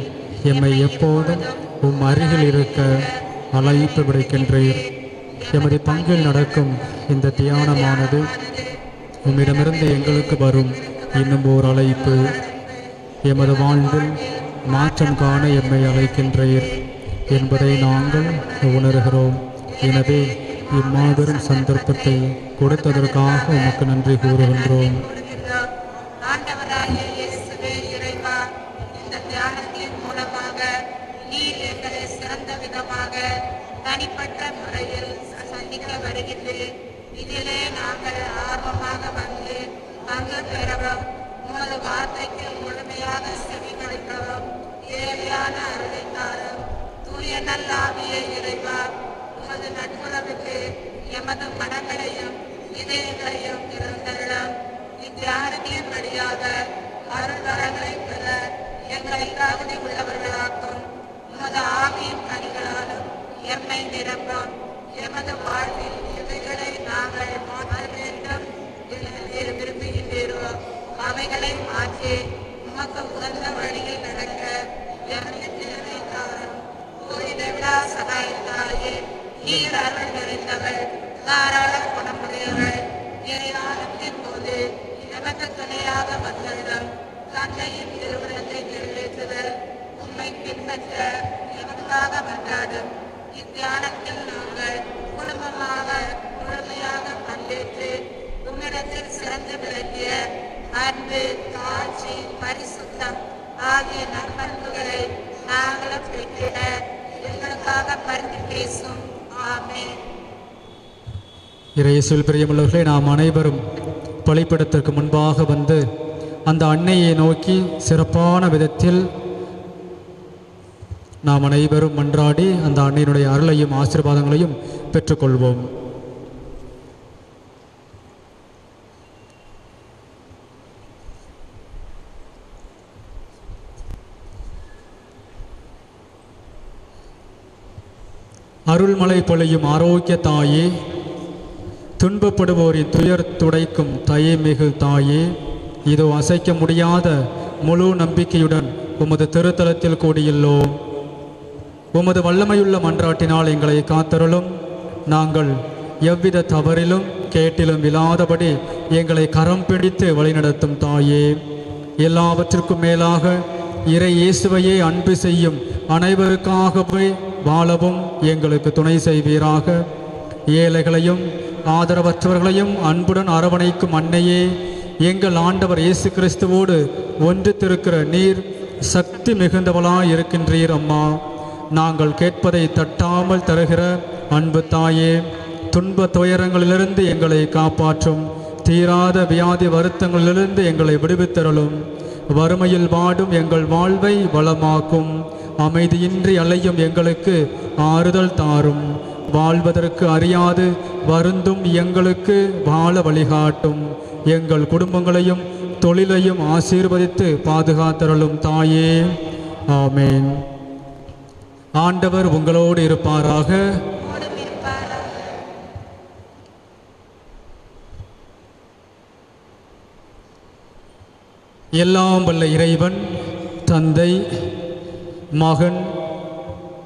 எம்மை எப்போதும் உம் அருகில் இருக்க அழைப்பு விடுக்கின்றீர். எமது பங்கில் நடக்கும் இந்த தியானமானது உம்மிடமிருந்து எங்களுக்கு வரும் இன்னும் ஓர் அழைப்பு. எமது வாழ்வில் மாற்றம் காண எம்மை அழைக்கின்றீர் என்பதை நாங்கள் உணர்கிறோம். எனவே இம்மாபெரும் சந்தர்ப்பத்தை கொடுத்ததற்காக உமக்கு நன்றி கூறுகின்றோம். ஆண்டவராகிய இயேசுவே இறைவா, இந்த தியானத்தின் மூலமாக நீர் எங்களை சிறந்த விதமாக தனிப்பட்ட முறையில் சந்திக்க வருகின்றேன். இதிலே நாங்கள் ஆர்வமாக வந்து பங்கு பெறவும் உமது வார்த்தைக்கு முழுமையாக செவிமடுக்கவும் தேவையான அருளை தாரும். தூய நல்லாவிய இறைவா, உமது நட்புறவுக்கு எமது மனங்களையும் இதயங்களையும் திறந்தருளும். இத்தியானத்தின் வழியாக அருள் வரங்களை பெற எங்களை தகுதி உள்ளவர்களாக்கும். உமது ஆவியின் கனிகளாலும் எம்மை நிரப்பும். எமது வாழ்வில் இவைகளை நாங்கள் மாற்ற வேண்டும் என்று விரும்புகின்றீரோ அவைகளை மாற்றி உமக்கு உகந்த வழியில் நடக்க எமது திறனை தாரும். புனித விழா சகாயத்தாயே, நீர் அருள் நிறைந்தவள், தாராள குணமுடையவள். இறையானத்தின் போது எமக்கு துணையாக வந்ததும் தந்தையின் திருவிழத்தை நிறைவேற்றுதல் உண்மை பின்பற்ற எமக்காக மன்றாடும். இத்தியானத்தில் நாங்கள் குடும்பமாக முழுமையாக பங்கேற்று உம்மிடத்தில் சிறந்து விளங்கிய அன்பு, தாழ்ச்சி, பரிசுத்தம் ஆகிய நற்பண்புகளை நாங்களும் பெற்றிட எங்களுக்காக பரிந்து பேசும். ஆமென். இறையேசுவில் பிரியமுள்ளவர்களே, நாம் அனைவரும் பலிபீடத்திற்கு முன்பாக வந்து அந்த அன்னையை நோக்கி சிறப்பான விதத்தில் நாம் அனைவரும் மன்றாடி அந்த அன்னையினுடைய அருளையும் ஆசீர்வாதங்களையும் பெற்றுக்கொள்வோம். அருள்மலை பொழியும் ஆரோக்கிய தாயே, துன்பப்படுவோரின் துயர் துடைக்கும் தயமிகு தாயே, இதோ அசைக்க முடியாத முழு நம்பிக்கையுடன் உமது திருத்தலத்தில் கூடியுள்ளோம். உமது வல்லமையுள்ள மன்றாட்டினால் எங்களை காத்தருளும். நாங்கள் எவ்வித தவறிலும் கேட்டிலும் இல்லாதபடி எங்களை கரம் பிடித்து வழிநடத்தும் தாயே, எல்லாவற்றிற்கும் மேலாக இறை இயேசுவையே அன்பு செய்யும் அனைவருக்காகவே வாழவும் எங்களுக்கு துணை செய்வீராக. ஏழைகளையும் ஆதரவற்றவர்களையும் அன்புடன் அரவணைக்கும் அன்னையே, எங்கள் ஆண்டவர் இயேசு கிறிஸ்துவோடு ஒன்றித்திருக்கிற நீர் சக்தி மிகுந்தவளாய் இருக்கின்றீர் அம்மா. நாங்கள் கேட்பதை தட்டாமல் தருகிற அன்பு தாயே, துன்ப துயரங்களிலிருந்து எங்களை காப்பாற்றும். தீராத வியாதி வருத்தங்களிலிருந்து எங்களை விடுவித்தருளும். வறுமையில் வாடும் எங்கள் வாழ்வை வளமாக்கும். அமைதியின்றி அலையும் எங்களுக்கு ஆறுதல் தாரும். வாழ்வதற்கு அறியாது வருந்தும் எங்களுக்கு வாழ வழிகாட்டும். எங்கள் குடும்பங்களையும் தொழிலையும் ஆசீர்வதித்து பாதுகாத்தருளும் தாயே. ஆமென். ஆண்டவர் உங்களோடு இருப்பாராக. எல்லாம் வல்ல இறைவன் தந்தை, மகன்,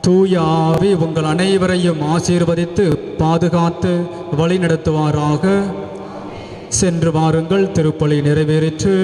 தூய ஆவி உங்கள் அனைவரையும் ஆசீர்வதித்து பாதுகாத்து வழிநடத்துவாராக. சென்று வாருங்கள், திருப்பலி நிறைவேறிற்று.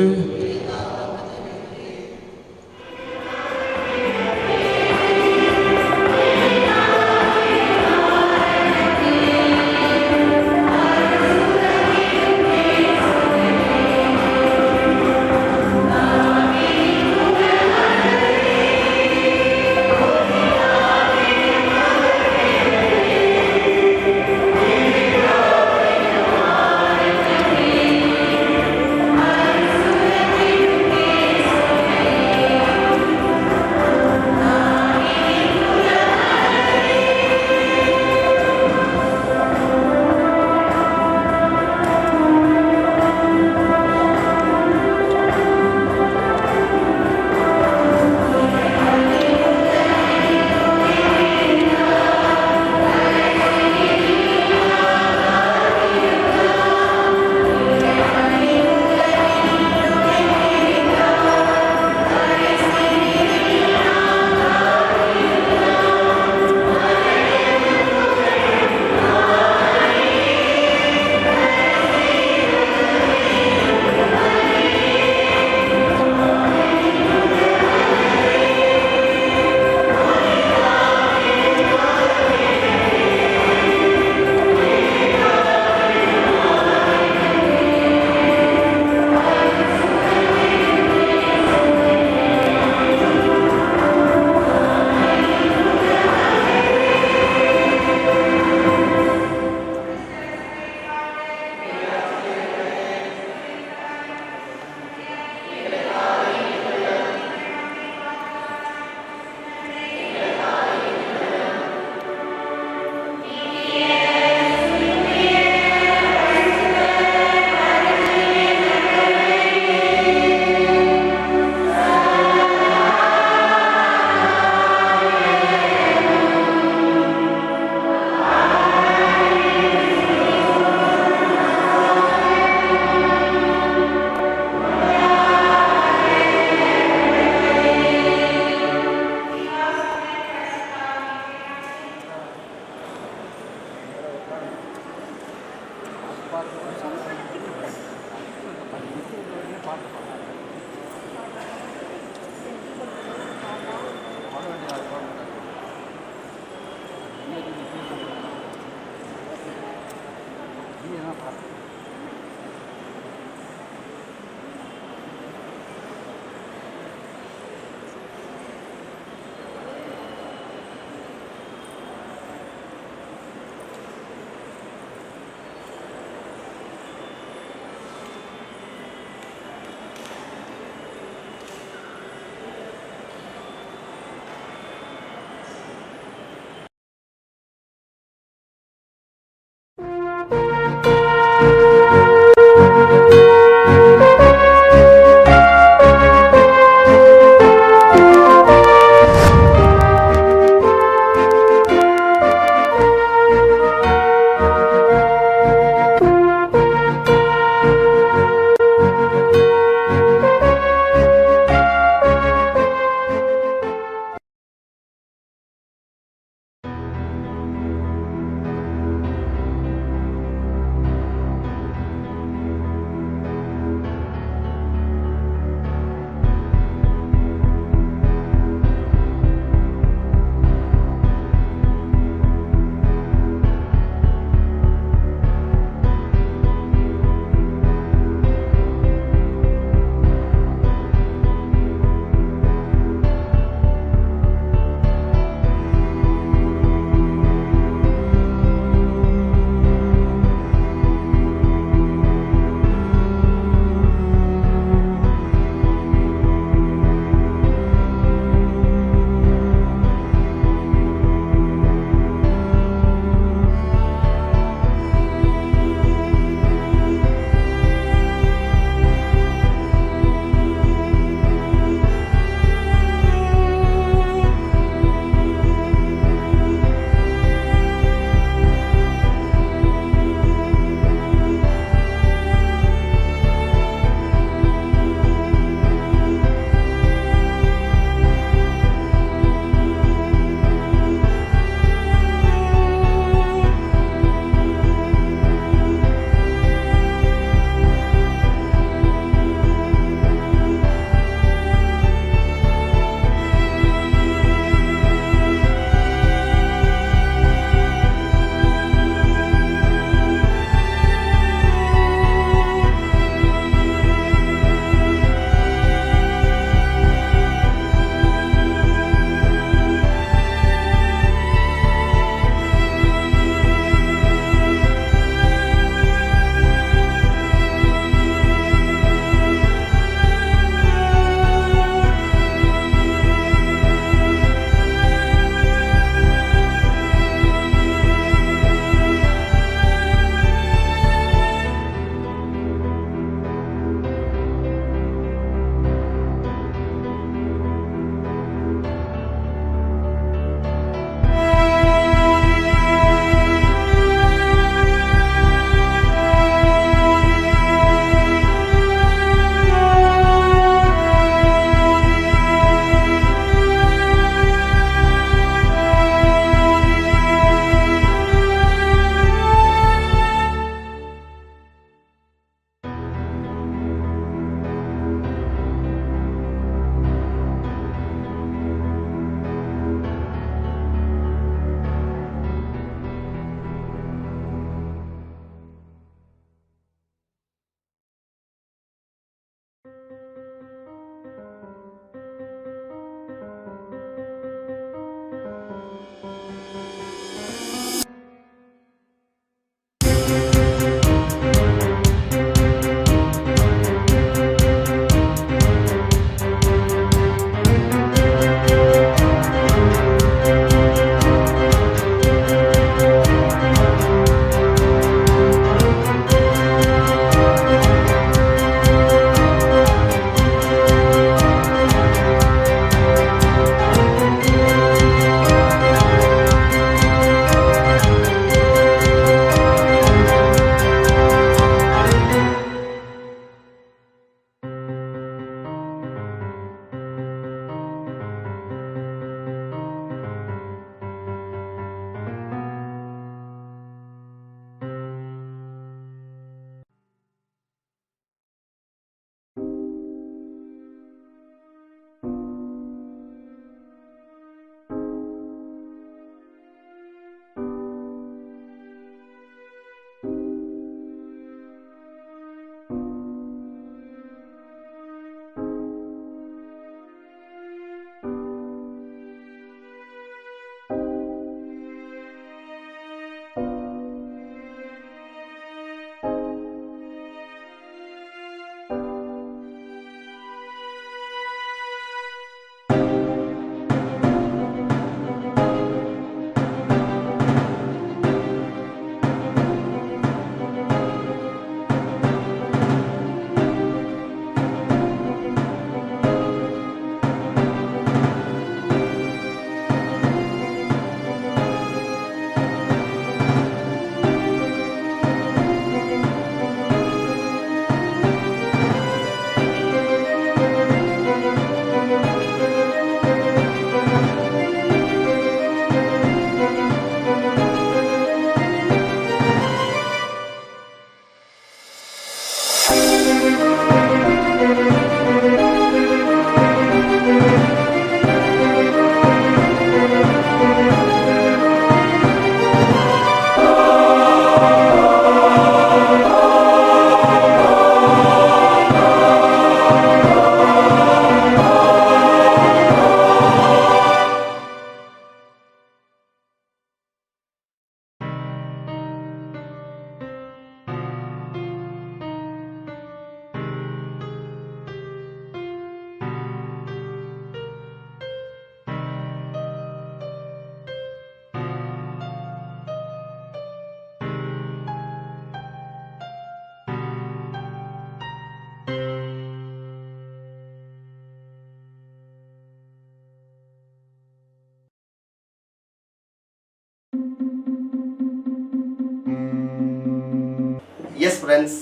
Yes, friends,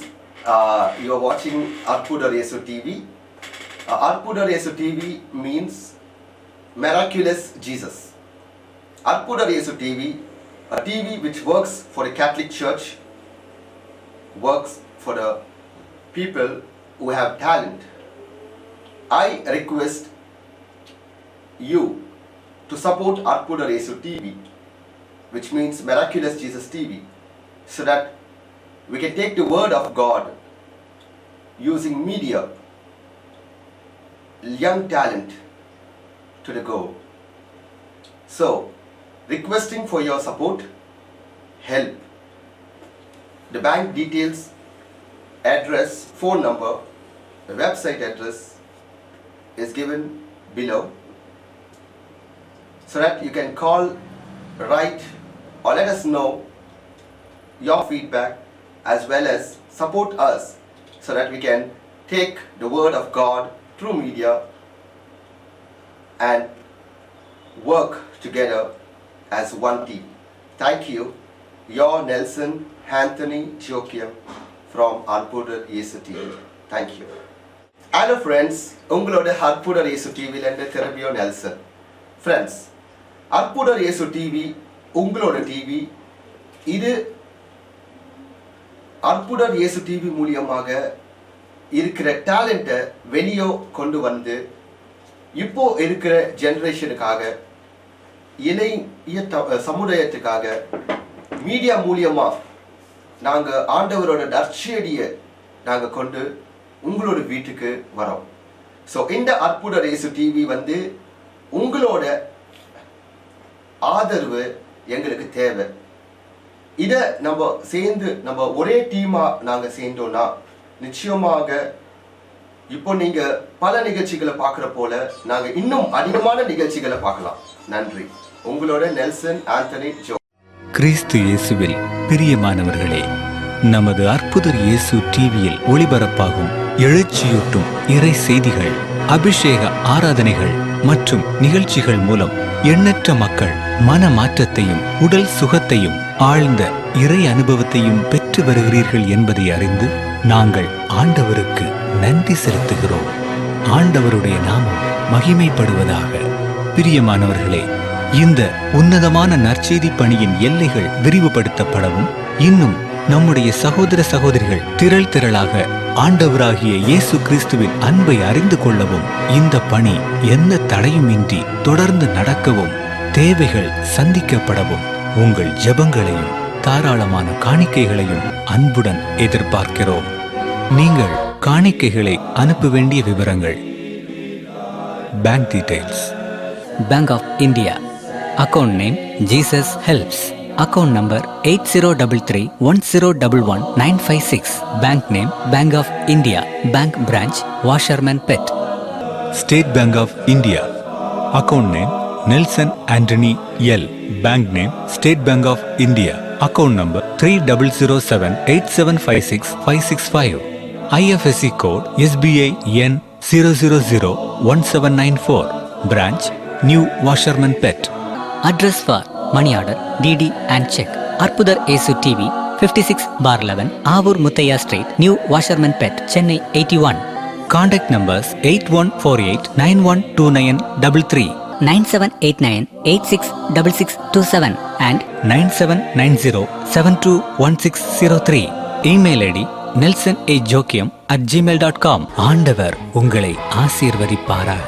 you are watching Arpudar Yesu TV. Arpudar Yesu TV means Miraculous Jesus. Arpudar Yesu TV, a TV which works for the Catholic Church, works for the people who have talent. I request you to support Arpudar Yesu TV, which means Miraculous Jesus TV, so that we can take the word of God using media, young talent to the goal. So, requesting for your support, help. The bank details, address, phone number, the website address is given below, so that you can call, write, or let us know your feedback, as well as support us, so that we can take the word of God through media and work together as one team. Thank you. Your Nelson Anthony Joachim from Arpudar Yesu TV. Thank you. Hello friends, உங்களோட Arpudar Yesu TV லேருந்து திரும்பியோ Nelson. Friends, Arpudar Yesu TV உங்களோட TV. இது Arpudar Yesu TV மூலியமாக இருக்கிற டேலண்ட்டை வெளியே கொண்டு வந்து இப்போ இருக்கிற ஜெனரேஷனுக்காக, இளைய சமுதாயத்துக்காக மீடியா மூலியமா நாங்கள் ஆண்டவரோட நற்செய்தியை நாங்கள் கொண்டு உங்களோட வீட்டுக்கு வரோம். ஸோ இந்த Arpudar Yesu TV வந்து உங்களோட ஆதரவு எங்களுக்கு தேவை. இதை நம்ம சேர்ந்து நம்ம ஒரே டீமாக நாங்கள் சேர்ந்தோம்னா நிச்சயமாக இப்போ நீங்கள் பல நிகழ்ச்சிகளை பார்க்குற போல நாங்கள் இன்னும் அதிகமான நிகழ்ச்சிகளை பார்க்கலாம். நன்றி. உங்களோட நெல்சன் ஆண்டனி ஜோ. கிறிஸ்து இயேசுவில் பிரியமானவர்களே, நமது அற்புதர் இயேசு டிவியில் ஒளிபரப்பாகும் எழுச்சியூட்டும் இறை செய்திகள், அபிஷேக ஆராதனைகள் மற்றும் நிகழ்ச்சிகள் மூலம் எண்ணற்ற மக்கள் மன மாற்றத்தையும் உடல் சுகத்தையும் ஆழ்ந்த இறை அனுபவத்தையும் பெற்று வருகிறீர்கள் என்பதை அறிந்து நாங்கள் ஆண்டவருக்கு நன்றி செலுத்துகிறோம். ஆண்டவருடைய நாமம் மகிமைப்படுவதாக. பிரியமானவர்களே, இந்த உன்னதமான நற்செய்தி பணியின் எல்லைகள் விரிவுபடுத்தப்படவும், இன்னும் நம்முடைய சகோதர சகோதரிகள் திரள் திரளாக ஆண்டவராகிய இயேசு கிறிஸ்துவின் அன்பை அறிந்து கொள்ளவும், இந்த பணி எந்த தடையுமின்றி தொடர்ந்து நடக்கவும், தேவைகள் சந்திக்கப்படவும் உங்கள் ஜெபங்களையும் தாராளமான காணிக்கைகளையும் அன்புடன் எதிர்பார்க்கிறோம். நீங்கள் காணிக்கைகளை அனுப்ப வேண்டிய விவரங்கள்: bank details, Bank of India, account name Jesus Helps, account number 8033101196, bank name Bank of India, bank branch Washerman Pet. State Bank of India, account name Nelson Antony L, bank name State Bank of India, account number 300787565665, IFSC code SBI N 0001794, branch New Washerman Pet. Address for money order, DD and check. Arpudar Yesu TV, 56/11, Avur Muthaiya Street, New Washerman Pet, Chennai 81. Contact numbers 8148912933, 9789866627 and 9790721603. Email ID nelsonAjoachim@gmail.com. ஆண்டவர் உங்களை ஆசீர்வதிப்பாராக.